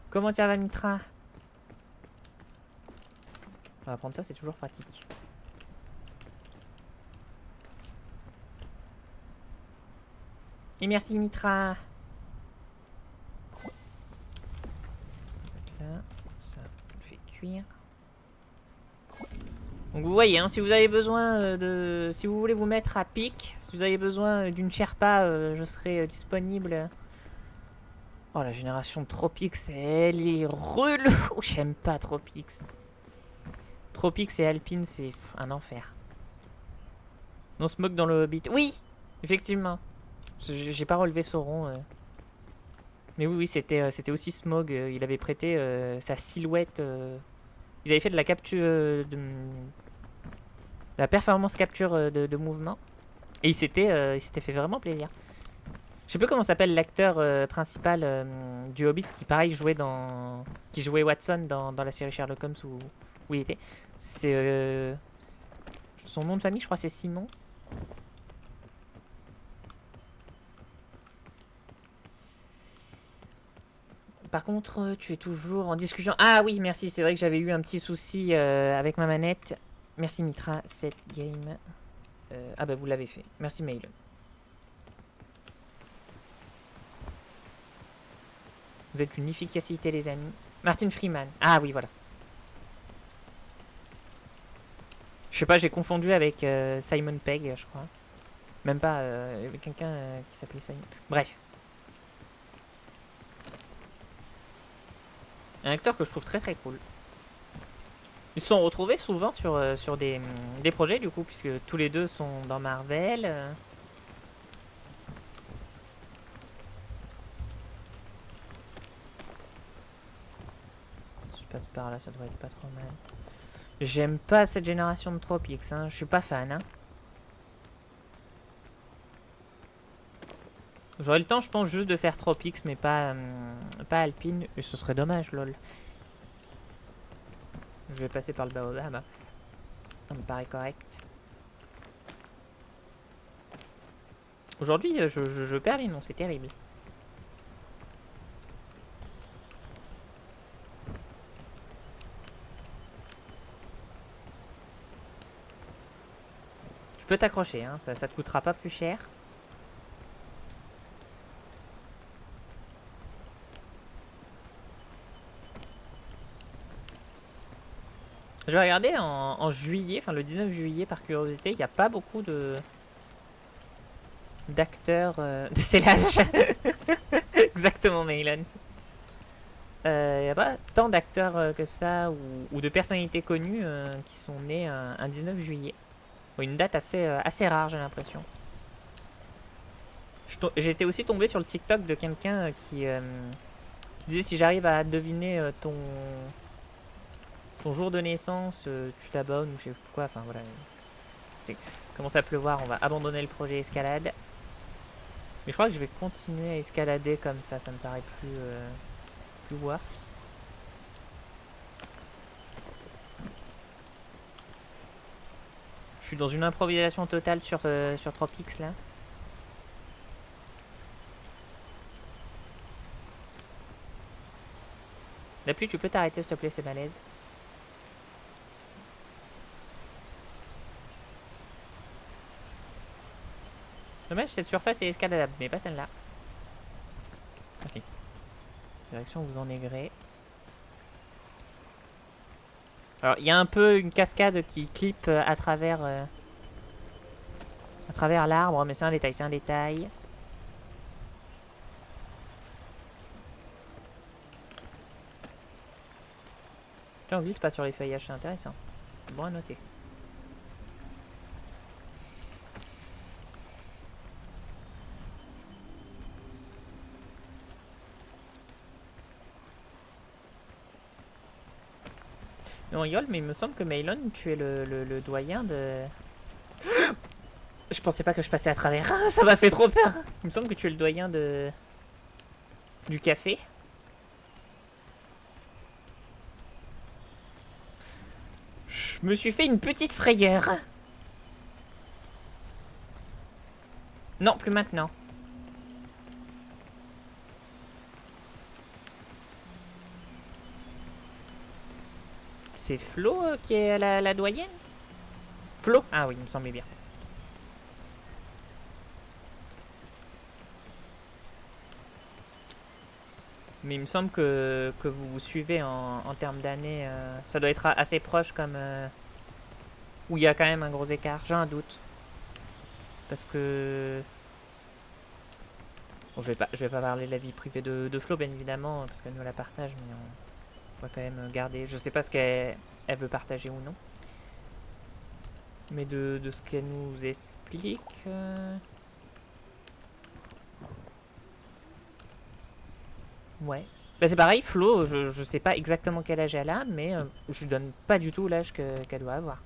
Comment ça va Mitra? On va prendre ça, c'est toujours pratique. Et merci Mitra. Là, ça on fait cuire. Donc vous voyez, hein, si vous avez besoin de... Si vous voulez vous mettre à pic, si vous avez besoin d'une Sherpa, je serai disponible. Oh, la génération Tropics, elle est relou. J'aime pas Tropics. Tropics et Alpine, c'est un enfer. Non, Smoke dans le Hobbit. Oui, effectivement. J'ai pas relevé Sauron. Mais oui, c'était aussi Smog. Il avait prêté sa silhouette. Ils avaient fait de la capture... de la performance capture de mouvement. Et il s'était fait vraiment plaisir. Je sais plus comment s'appelle l'acteur principal du Hobbit qui, pareil, qui jouait Watson dans la série Sherlock Holmes où il était. Son nom de famille, je crois, c'est Simon. Par contre, tu es toujours en discussion. Ah oui, merci. C'est vrai que j'avais eu un petit souci avec ma manette. Merci Mitra, cette game. Ah bah vous l'avez fait. Merci Mail. Vous êtes une efficacité les amis. Martin Freeman. Ah oui, voilà. Je sais pas, j'ai confondu avec Simon Pegg, je crois. Même pas avec quelqu'un qui s'appelait Simon. Bref. Un acteur que je trouve très très cool. Ils se sont retrouvés souvent sur des projets du coup, puisque tous les deux sont dans Marvel. Si je passe par là, ça devrait être pas trop mal. J'aime pas cette génération de Tropics, hein. Je suis pas fan, hein. J'aurai le temps, je pense, juste de faire Tropics, mais pas Alpine. Et ce serait dommage, lol. Je vais passer par le baobab. Ça me paraît correct. Aujourd'hui, je perds les noms, c'est terrible. Tu peux t'accrocher, hein, ça te coûtera pas plus cher. Je vais regarder en juillet, enfin le 19 juillet par curiosité, il n'y a pas beaucoup d'acteurs... C'est l'âge. Exactement, Maylon. Il n'y a pas tant d'acteurs que ça ou de personnalités connues qui sont nés un 19 juillet. Une date assez rare, j'ai l'impression. J'étais aussi tombé sur le TikTok de quelqu'un qui disait si j'arrive à deviner ton jour de naissance, tu t'abonnes ou je sais plus quoi. Enfin voilà. Il commence à pleuvoir, on va abandonner le projet escalade. Mais je crois que je vais continuer à escalader comme ça me paraît plus worse. Je suis dans une improvisation totale sur Tropics là. La pluie, tu peux t'arrêter s'il te plaît, c'est malaise. Dommage, cette surface est escaladable, mais pas celle-là. Merci. Direction vous en aigrez. Alors, il y a un peu une cascade qui clip à travers l'arbre, mais c'est un détail, c'est un détail. Tiens, on glisse pas sur les feuillages, c'est intéressant. C'est bon à noter. Non, Yol, mais il me semble que Maylon, tu es le doyen de... Je pensais pas que je passais à travers. Ah, ça m'a fait trop peur. Il me semble que tu es le doyen du café. Je me suis fait une petite frayeur. Non, plus maintenant. C'est Flo qui est la doyenne? Flo? Ah oui, il me semblait bien. Mais il me semble que vous vous suivez en termes d'années. Ça doit être assez proche comme... où il y a quand même un gros écart. J'ai un doute. Parce que... Bon, je vais pas parler de la vie privée de Flo, bien évidemment, parce qu'elle nous la partage, mais on va quand même garder... Je sais pas ce qu'elle veut partager ou non. Mais de ce qu'elle nous explique... Ouais. Bah c'est pareil, Flo, je sais pas exactement quel âge elle a, mais je lui donne pas du tout l'âge qu'elle doit avoir.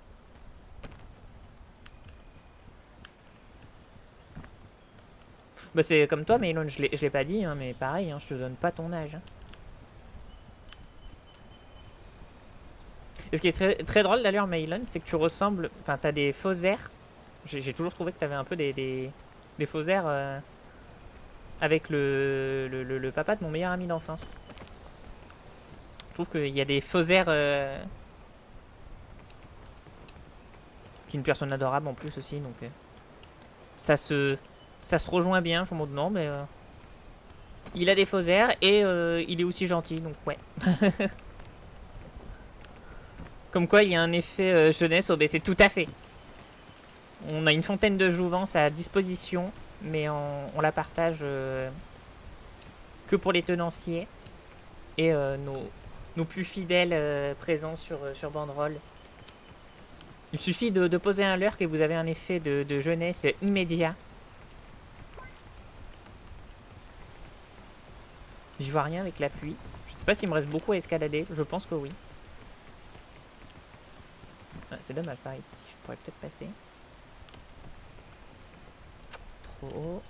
Bah c'est comme toi, Maylon, je l'ai pas dit, hein, mais pareil, hein, je te donne pas ton âge. Hein. Et ce qui est très, très drôle d'ailleurs, Maylon, c'est que tu ressembles... Enfin, t'as des faux airs. J'ai toujours trouvé que t'avais un peu des faux airs avec le papa de mon meilleur ami d'enfance. Je trouve qu'il y a des faux airs qui est une personne adorable en plus aussi, donc ça se rejoint bien. Je me demande, non, mais il a des faux airs et il est aussi gentil, donc ouais. Comme quoi, il y a un effet jeunesse au BC, tout à fait. On a une fontaine de jouvence à disposition, mais on la partage que pour les tenanciers et nos plus fidèles présents sur Banderole. Il suffit de poser un lurk et vous avez un effet de jeunesse immédiat. Je vois rien avec la pluie. Je sais pas s'il me reste beaucoup à escalader. Je pense que oui. Ah, c'est dommage par ici. Je pourrais peut-être passer. Trop haut.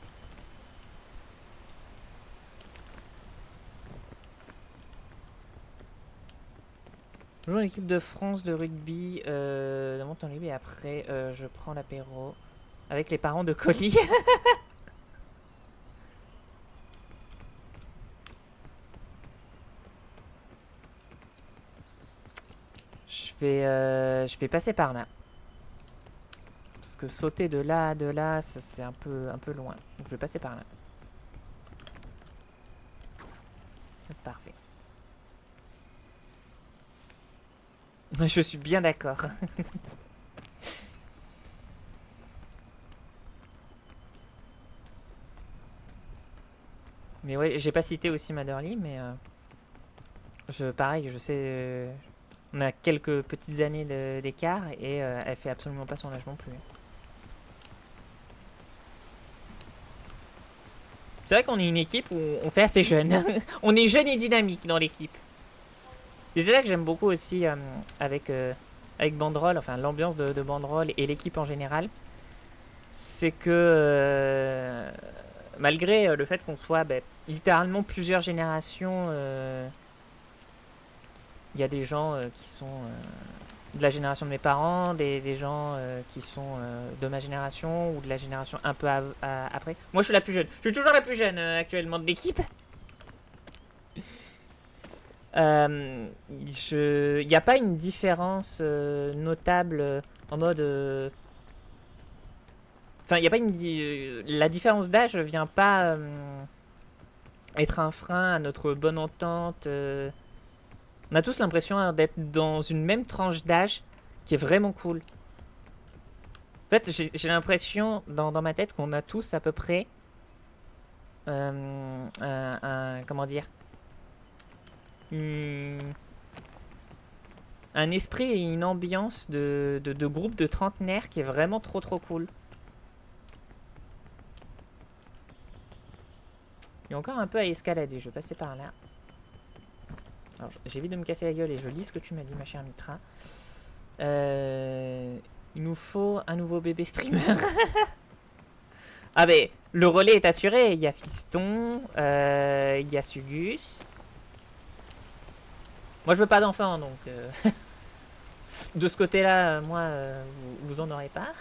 Je joue en équipe de France de rugby dans mon temps libre et après je prends l'apéro avec les parents de Colis. Je vais passer par là. Parce que sauter de là à de là, ça c'est un peu loin. Donc je vais passer par là. Parfait. Je suis bien d'accord. Mais ouais, j'ai pas cité aussi Maderly, mais pareil, je sais, on a quelques petites années d'écart et elle fait absolument pas son âge non plus. C'est vrai qu'on est une équipe où on fait assez jeune. On est jeune et dynamique dans l'équipe. Et c'est ça que j'aime beaucoup aussi avec Banderole, enfin l'ambiance de Banderole et l'équipe en général. C'est que malgré le fait qu'on soit littéralement plusieurs générations, il y a des gens qui sont de la génération de mes parents, des gens qui sont de ma génération ou de la génération un peu après. Moi je suis la plus jeune. Je suis toujours la plus jeune actuellement de l'équipe. Il n'y a pas une différence notable en mode... Enfin, il n'y a pas la différence d'âge vient pas être un frein à notre bonne entente. On a tous l'impression d'être dans une même tranche d'âge qui est vraiment cool. En fait, j'ai l'impression dans ma tête qu'on a tous à peu près comment dire, un esprit et une ambiance de groupe de trentenaires qui est vraiment trop cool. Il y a encore un peu à escalader, je vais passer par là. Alors j'évite de me casser la gueule et je lis ce que tu m'as dit ma chère Mitra. Il nous faut un nouveau bébé streamer. Ah ben, le relais est assuré, il y a Fiston, il y a Sugus. Moi je veux pas d'enfant donc de ce côté là, moi vous en aurez pas.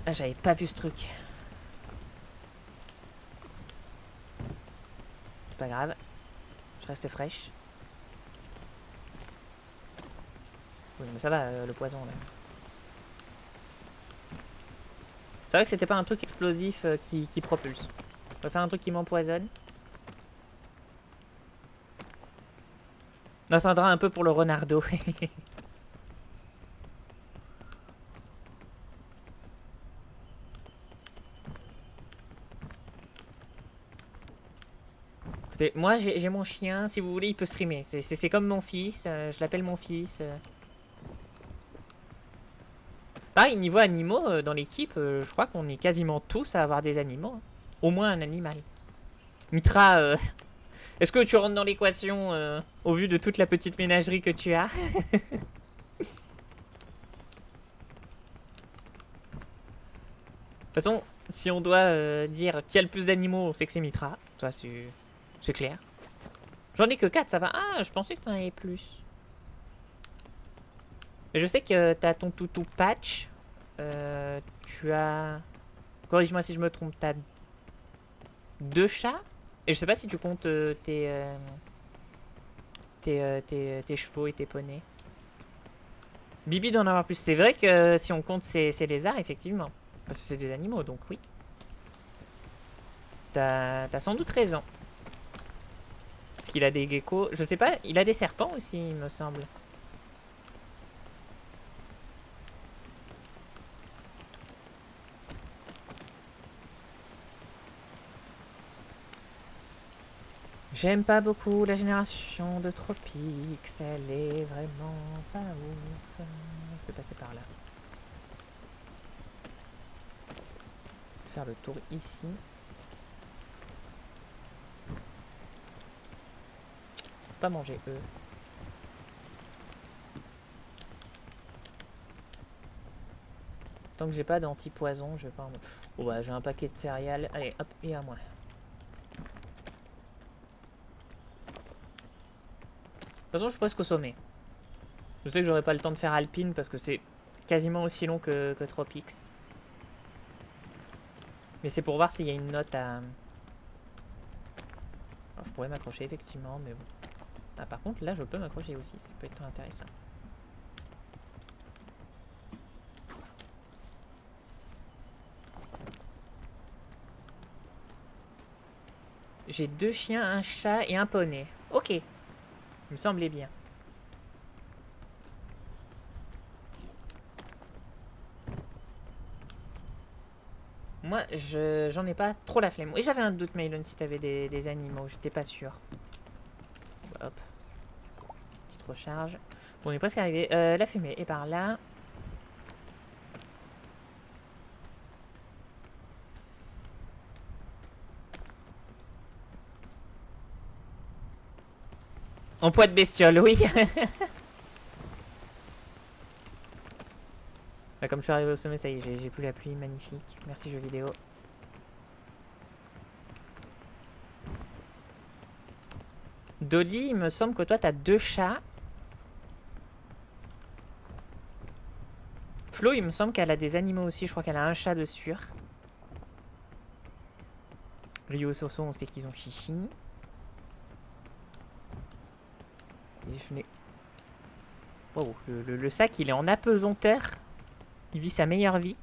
Ah, j'avais pas vu ce truc. C'est pas grave, je reste fraîche. Oui mais ça va le poison là. C'est vrai que c'était pas un truc explosif qui propulse. On va faire un truc qui m'empoisonne. On attendra un peu pour le renardo. Écoutez, moi j'ai mon chien, si vous voulez il peut streamer. C'est comme mon fils, je l'appelle mon fils. Pareil, niveau animaux, dans l'équipe, je crois qu'on est quasiment tous à avoir des animaux. Hein. Au moins un animal. Mitra, est-ce que tu rentres dans l'équation au vu de toute la petite ménagerie que tu as? De toute façon, si on doit dire qui a le plus d'animaux, on sait que c'est Mitra. Ça, c'est clair. J'en ai que 4, ça va. Ah, je pensais que t'en avais plus. Mais je sais que t'as ton toutou Patch. Tu as... Corrige-moi si je me trompe, t'as 2 chats. Et je sais pas si tu comptes tes chevaux et tes poneys. Bibi doit en avoir plus. C'est vrai que si on compte ces lézards, effectivement. Parce que c'est des animaux, donc oui. T'as sans doute raison. Parce qu'il a des geckos. Je sais pas, il a des serpents aussi, il me semble. J'aime pas beaucoup la génération de Tropics, elle est vraiment pas ouf. Je vais passer par là. Faire le tour ici. Pas manger eux. Tant que j'ai pas d'anti-poison, je vais pas en... Oh bah j'ai un paquet de céréales. Allez hop, et à moi. façon, je suis presque au sommet. Je sais que j'aurai pas le temps de faire Alpine parce que c'est quasiment aussi long que Tropics. Mais c'est pour voir s'il y a une note à... Alors, je pourrais m'accrocher effectivement, mais bon. Ah, par contre, là, je peux m'accrocher aussi. Ça peut être intéressant. J'ai 2 chiens, un chat et un poney. Ok. Il me semblait bien. Moi, j'en ai pas trop la flemme. Et j'avais un doute, Maylon, si t'avais des animaux. J'étais pas sûr. Hop. Petite recharge. Bon, on est presque arrivé. La fumée est par là. En poids de bestiole, oui. Bah, comme je suis arrivé au sommet, ça y est, j'ai plus la pluie, magnifique. Merci jeux vidéo. Dolly, il me semble que toi, t'as 2 chats. Flo, il me semble qu'elle a des animaux aussi. Je crois qu'elle a un chat de sûr. Rio et Soso, on sait qu'ils ont chichi. Et je n'ai... Wow, le sac, il est en apesanteur. Il vit sa meilleure vie.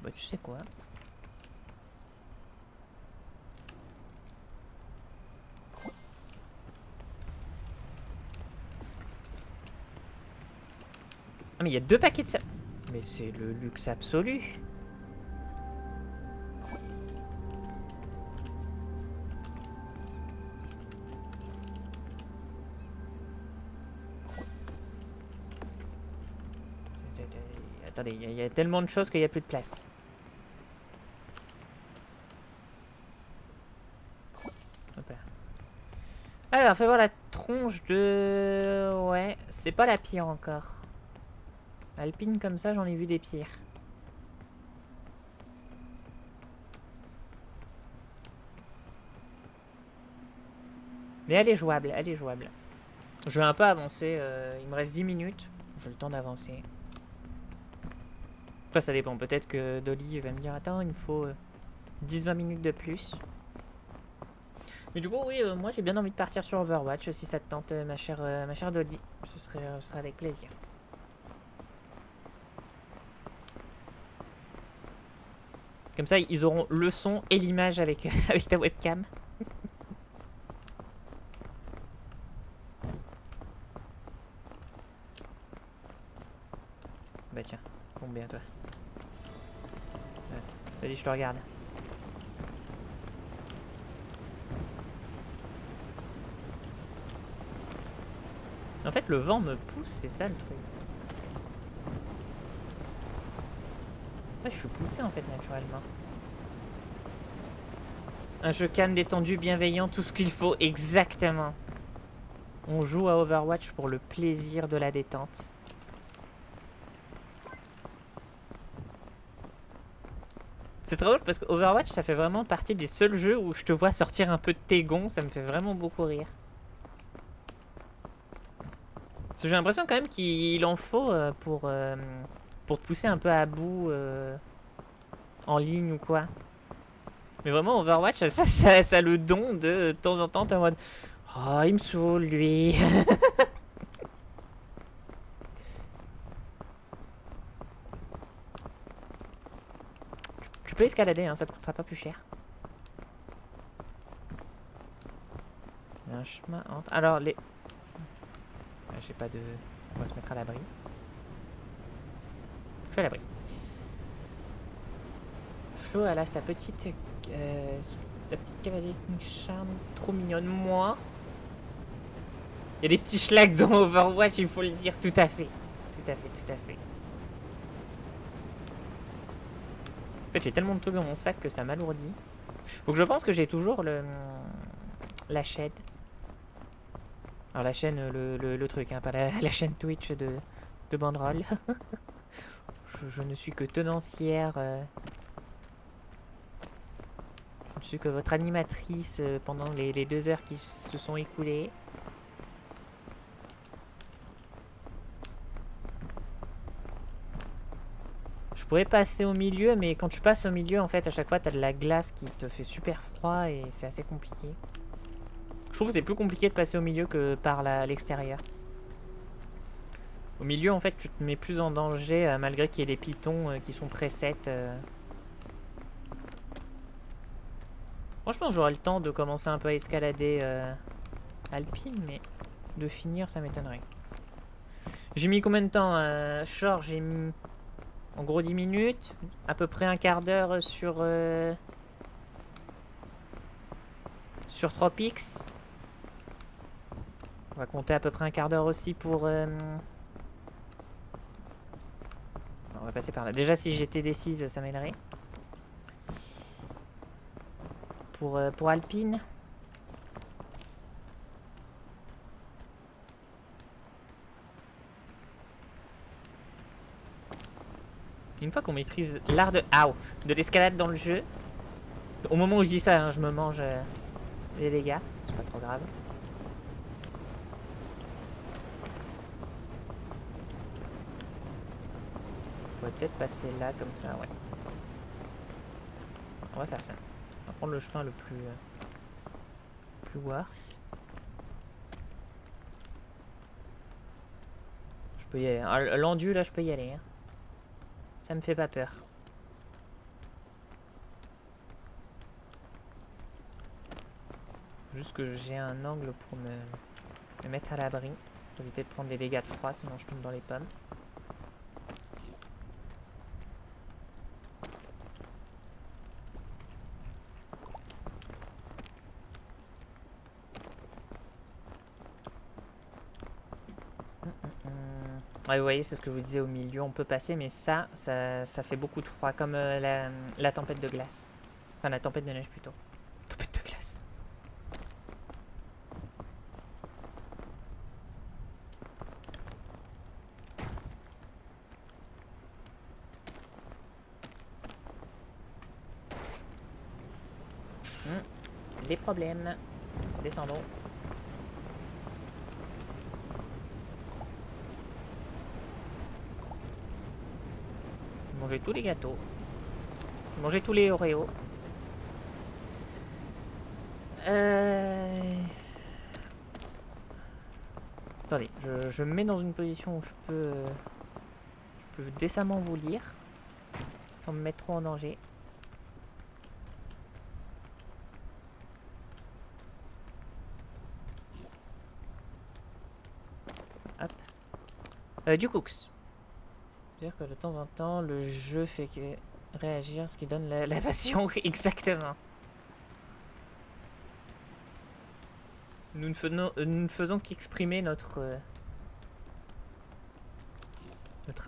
Bah tu sais quoi. Ah mais il y a 2 paquets de ça. Mais c'est le luxe absolu. Attendez, il y a tellement de choses qu'il n'y a plus de place. Hop là. Alors, fais voir la tronche de... Ouais, c'est pas la pire encore. Alpine comme ça, j'en ai vu des pires. Mais elle est jouable, elle est jouable. Je vais un peu avancer, il me reste 10 minutes. J'ai le temps d'avancer. Après ça dépend, peut-être que Dolly va me dire attends, il me faut 10-20 minutes de plus. Mais du coup oui, moi j'ai bien envie de partir sur Overwatch si ça te tente ma chère Dolly. Ce serait avec plaisir. Comme ça ils auront le son et l'image avec, avec ta webcam. Bah tiens, bon bien toi. Vas-y, je te regarde. En fait, le vent me pousse, c'est ça le truc. Ouais, je suis poussé en fait naturellement. Un jeu calme, détendu, bienveillant, tout ce qu'il faut, exactement. On joue à Overwatch pour le plaisir de la détente. C'est très drôle parce que Overwatch, ça fait vraiment partie des seuls jeux où je te vois sortir un peu de tes gonds, ça me fait vraiment beaucoup rire. Parce que j'ai l'impression quand même qu'il en faut pour te pousser un peu à bout en ligne ou quoi. Mais vraiment, Overwatch, ça a le don de temps en temps, t'es en mode oh, il me saoule lui. Tu peux escalader, hein, ça te coûtera pas plus cher. Il y a un chemin entre... Alors, les... J'ai pas de... On va se mettre à l'abri. Je suis à l'abri. Flo, elle a sa petite cavalier charme trop mignonne. Moi, il y a des petits schlags dans Overwatch, il faut le dire. Tout à fait. Tout à fait, tout à fait. En fait, j'ai tellement de trucs dans mon sac que ça m'alourdit. Faut que je pense que j'ai toujours la chaîne. Alors la chaîne, le truc, hein, pas la chaîne Twitch de Banderole. je ne suis que tenancière Au-dessus que votre animatrice pendant les 2 heures qui se sont écoulées. Je pourrais passer au milieu, mais quand tu passes au milieu, en fait, à chaque fois, t'as de la glace qui te fait super froid et c'est assez compliqué. Je trouve que c'est plus compliqué de passer au milieu que par l'extérieur. Au milieu, en fait, tu te mets plus en danger, malgré qu'il y ait des pitons qui sont presets. Franchement, j'aurais le temps de commencer un peu à escalader Alpine, mais de finir, ça m'étonnerait. J'ai mis combien de temps Shore, j'ai mis en gros 10 minutes, à peu près un quart d'heure sur Tropics. On va compter à peu près un quart d'heure aussi pour... On va passer par là. Déjà, si j'étais décise, ça m'aiderait. Pour Alpine. Une fois qu'on maîtrise l'art de l'escalade dans le jeu, au moment où je dis ça, hein, je me mange les dégâts. C'est pas trop grave. Je pourrais peut-être passer là comme ça, ouais. On va faire ça. On va prendre le chemin le plus worse. Je peux y aller. L'endu là, je peux y aller. Hein. Ça me fait pas peur. Juste que j'ai un angle pour me mettre à l'abri. Pour éviter de prendre des dégâts de froid, sinon je tombe dans les pommes. Ouais, vous voyez, c'est ce que je vous disais au milieu, on peut passer, mais ça fait beaucoup de froid, comme la tempête de glace. Enfin, la tempête de neige plutôt. Tempête de glace. Des problèmes. Descendons. Manger tous les gâteaux. Manger tous les Oreos. Attendez, je me mets dans une position où je peux décemment vous lire. Sans me mettre trop en danger. Hop. Du cooks. C'est-à-dire que de temps en temps, le jeu fait réagir, ce qui donne la passion. Exactement. Nous ne faisons qu'exprimer notre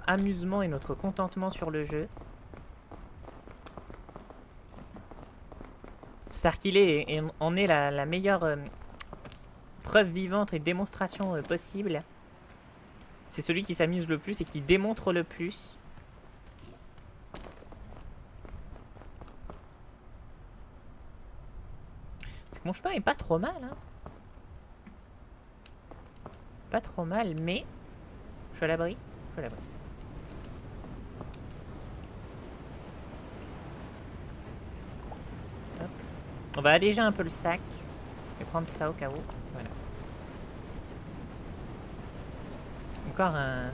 amusement et notre contentement sur le jeu. Starkiller en est la meilleure preuve vivante et démonstration possible. C'est celui qui s'amuse le plus et qui démontre le plus. C'est que mon chemin est pas trop mal, hein. Pas trop mal, mais... Je suis à l'abri. Je suis à l'abri. On va alléger un peu le sac. Et prendre ça au cas où. Voilà. Encore un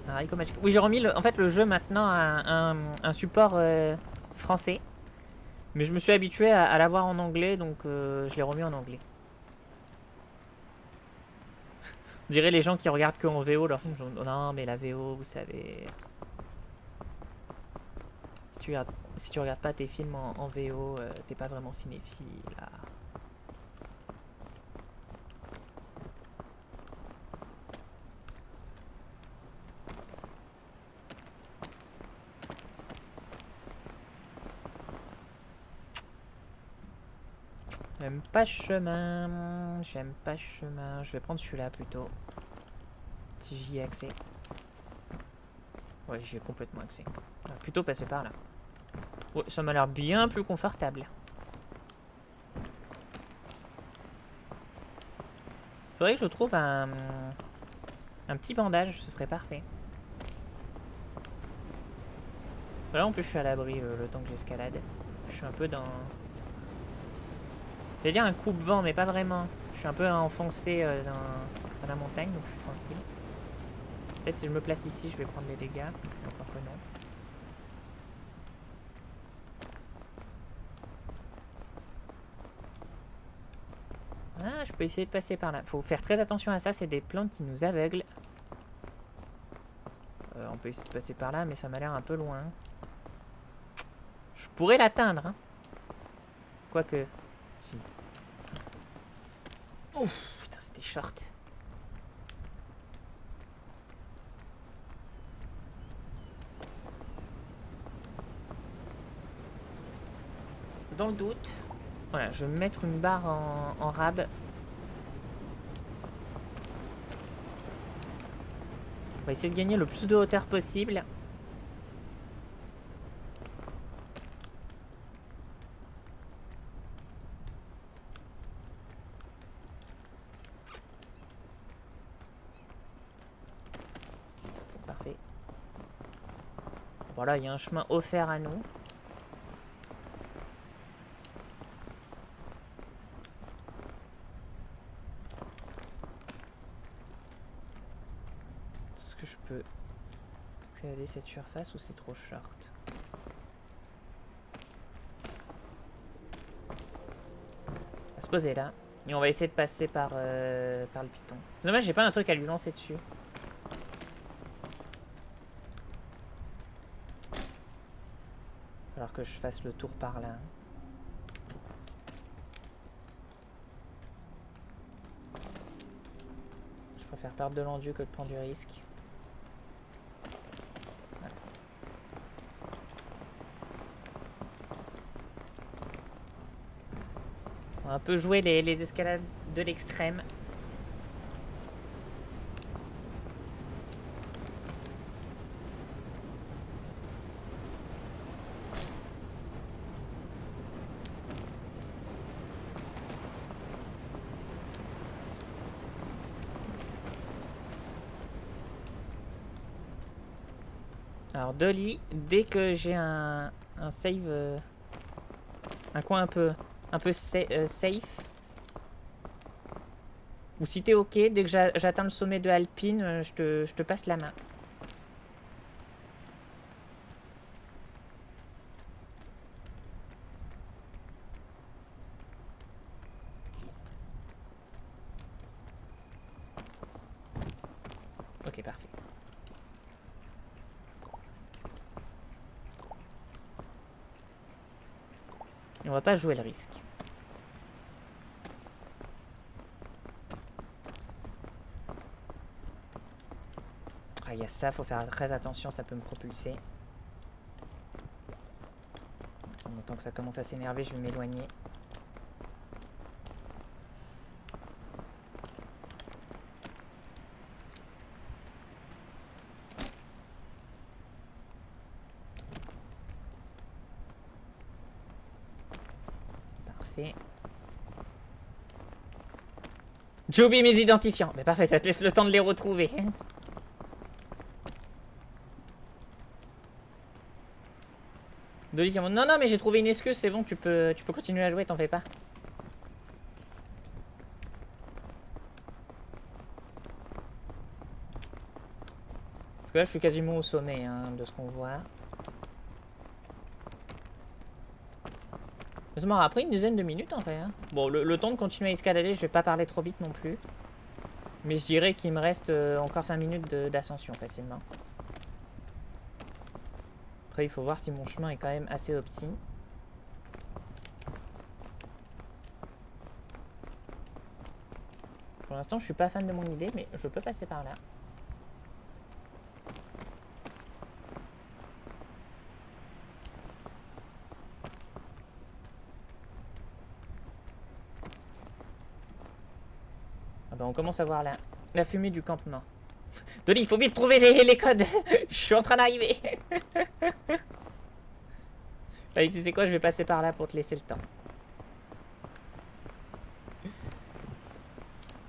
Raikou Magic. Oui, j'ai remis en fait le jeu maintenant à un support français. Mais je me suis habitué à l'avoir en anglais, donc je l'ai remis en anglais. On dirait les gens qui regardent que en VO leur film. Non, mais la VO, vous savez. Si tu regardes pas tes films en VO, t'es pas vraiment cinéphile. Là. J'aime pas chemin. J'aime pas chemin. Je vais prendre celui-là plutôt. Si j'y ai accès. Ouais, j'y ai complètement accès. On va plutôt passer par là. Ouais, ça m'a l'air bien plus confortable. Faudrait que je trouve un petit bandage, ce serait parfait. Là en plus je suis à l'abri le temps que j'escalade. Je suis un peu dans... J'allais dire un coupe-vent mais pas vraiment. Je suis un peu enfoncé dans la montagne donc je suis tranquille. Peut-être si je me place ici je vais prendre les dégâts. Encore que non. Ah, je peux essayer de passer par là. Faut faire très attention à ça, c'est des plantes qui nous aveuglent. On peut essayer de passer par là, mais ça m'a l'air un peu loin. Je pourrais l'atteindre, hein. Quoique... Si. Ouf, putain, c'était short. Dans le doute... Voilà, je vais me mettre une barre en rab. On va essayer de gagner le plus de hauteur possible. Parfait. Voilà, il y a un chemin offert à nous. Est-ce que je peux escalader cette surface ou c'est trop short? On va se poser là. Et on va essayer de passer par le piton. C'est dommage, j'ai pas un truc à lui lancer dessus. Alors que je fasse le tour par là. Je préfère perdre de l'endu que de prendre du risque. Voilà. On va un peu jouer les escalades de l'extrême. Alors Dolly, dès que j'ai un save, un coin un peu safe, ou si t'es ok, dès que j'atteins le sommet de Alpine, je te passe la main. Ok, parfait. Et on va pas jouer le risque. Ah, il y a ça, faut faire très attention, ça peut me propulser. En tant que ça commence à s'énerver, je vais m'éloigner. Parfait. J'ai oublié mes identifiants. Mais parfait, ça te laisse le temps de les retrouver. Dolly qui monte. Non, non, mais j'ai trouvé une excuse, c'est bon, tu peux continuer à jouer, t'en fais pas. Parce que là, je suis quasiment au sommet hein, de ce qu'on voit. Ça m'aura pris une dizaine de minutes en vrai. Hein. Bon, le temps de continuer à escalader, je vais pas parler trop vite non plus. Mais je dirais qu'il me reste encore 5 minutes d'ascension facilement. Après, il faut voir si mon chemin est quand même assez opti. Pour l'instant, je suis pas fan de mon idée, mais je peux passer par là. Ah bah on commence à voir la fumée du campement. Dolly, il faut vite trouver les codes. Je suis en train d'arriver. Allez, tu sais quoi, je vais passer par là pour te laisser le temps.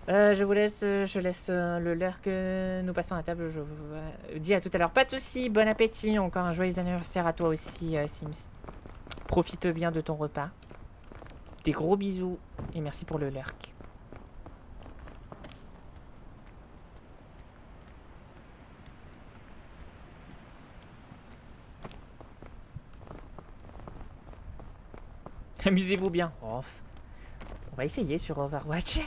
Je laisse le leurre que nous passons à table. Je vous dis à tout à l'heure. Pas de soucis, bon appétit. Encore un joyeux anniversaire à toi aussi, Sims. Profite bien de ton repas. Des gros bisous et merci pour le lurk. Amusez-vous bien. Oh, on va essayer sur Overwatch.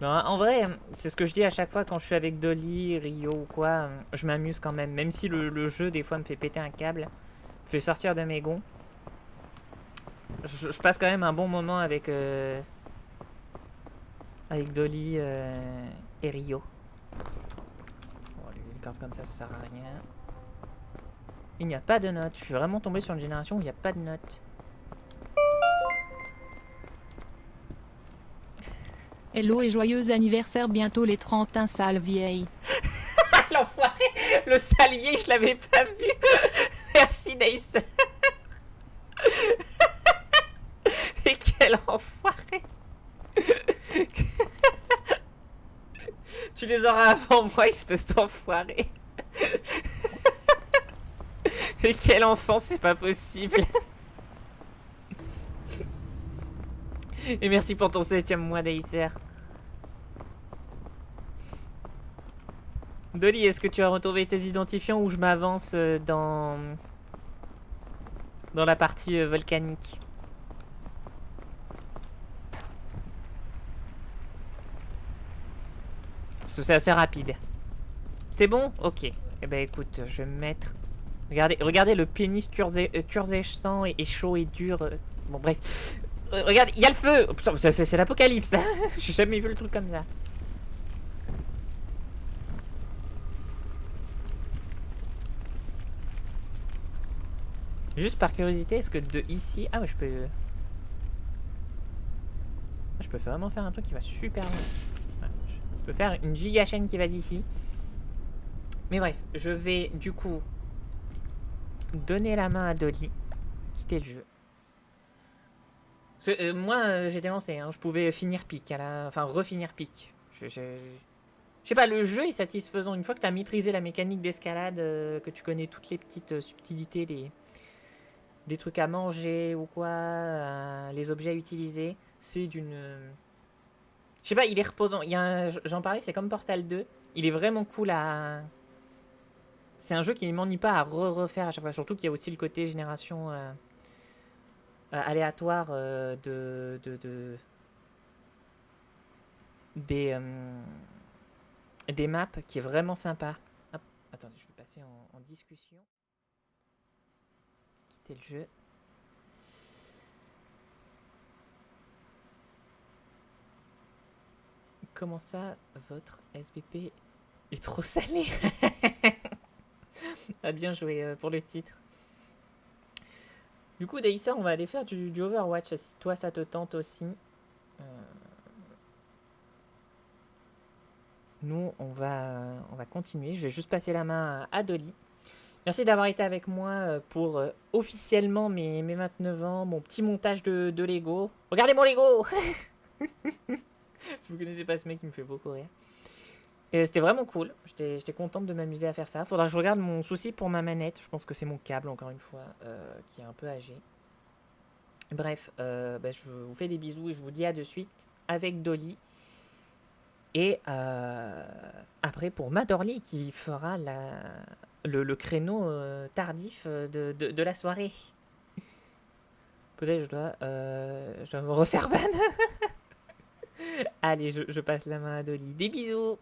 Non, en vrai, c'est ce que je dis à chaque fois quand je suis avec Dolly, Rio ou quoi. Je m'amuse quand même. Même si le jeu, des fois, me fait péter un câble, me fait sortir de mes gonds. Je passe quand même un bon moment avec Dolly et Rio. Bon, les cartes comme ça sert à rien. Il n'y a pas de notes. Je suis vraiment tombé sur une génération où il n'y a pas de notes. Hello et joyeux anniversaire, bientôt les 31, sale vieille. L'enfoiré. Le salier, je l'avais pas vu. Merci Daïs. Et quel enfoiré. Tu les auras avant moi, espèce d'enfoiré. Et quel enfant, c'est pas possible. Et merci pour ton 7e mois, Daïser. Dolly, est-ce que tu as retrouvé tes identifiants ou je m'avance dans la partie volcanique? Parce que c'est assez rapide. C'est bon? Ok. Eh ben écoute, je vais me mettre... Regardez le pénis turzescent et chaud et dur. Bon bref. Regarde, il y a le feu. Oh, putain, c'est l'apocalypse là. J'ai jamais vu le truc comme ça. Juste par curiosité, est-ce que de ici... Ah ouais, je peux... Je peux vraiment faire un truc qui va super loin. Ouais, je peux faire une giga chaîne qui va d'ici. Mais bref, je vais du coup donner la main à Dolly. Quitter le jeu. Moi, j'étais lancé, hein, je pouvais finir pique, enfin refinir pique. Je sais pas, le jeu est satisfaisant. Une fois que tu as maîtrisé la mécanique d'escalade, que tu connais toutes les petites subtilités, des trucs à manger ou quoi, les objets à utiliser, c'est d'une... Je sais pas, il est reposant. J'en parlais, c'est comme Portal 2. Il est vraiment cool à... C'est un jeu qui ne m'ennuie pas à refaire à chaque fois. Surtout qu'il y a aussi le côté génération... aléatoire des maps qui est vraiment sympa. Hop, attendez, je vais passer en discussion. Quitter le jeu. Comment ça, votre SBP est trop salé? Ah, bien joué pour le titre. Du coup, Daïser, on va aller faire du Overwatch, si toi ça te tente aussi. Nous, on va continuer. Je vais juste passer la main à Dolly. Merci d'avoir été avec moi pour officiellement mes 29 ans, mon petit montage de Lego. Regardez mon Lego. Si vous connaissez pas ce mec, il me fait beaucoup rire. Et c'était vraiment cool. J'étais contente de m'amuser à faire ça. Faudra que je regarde mon souci pour ma manette. Je pense que c'est mon câble, encore une fois, qui est un peu âgé. Bref, je vous fais des bisous et je vous dis à de suite avec Dolly. Et après, pour Madorly qui fera le créneau tardif de la soirée. Peut-être je dois me refaire ban. Allez, je passe la main à Dolly. Des bisous.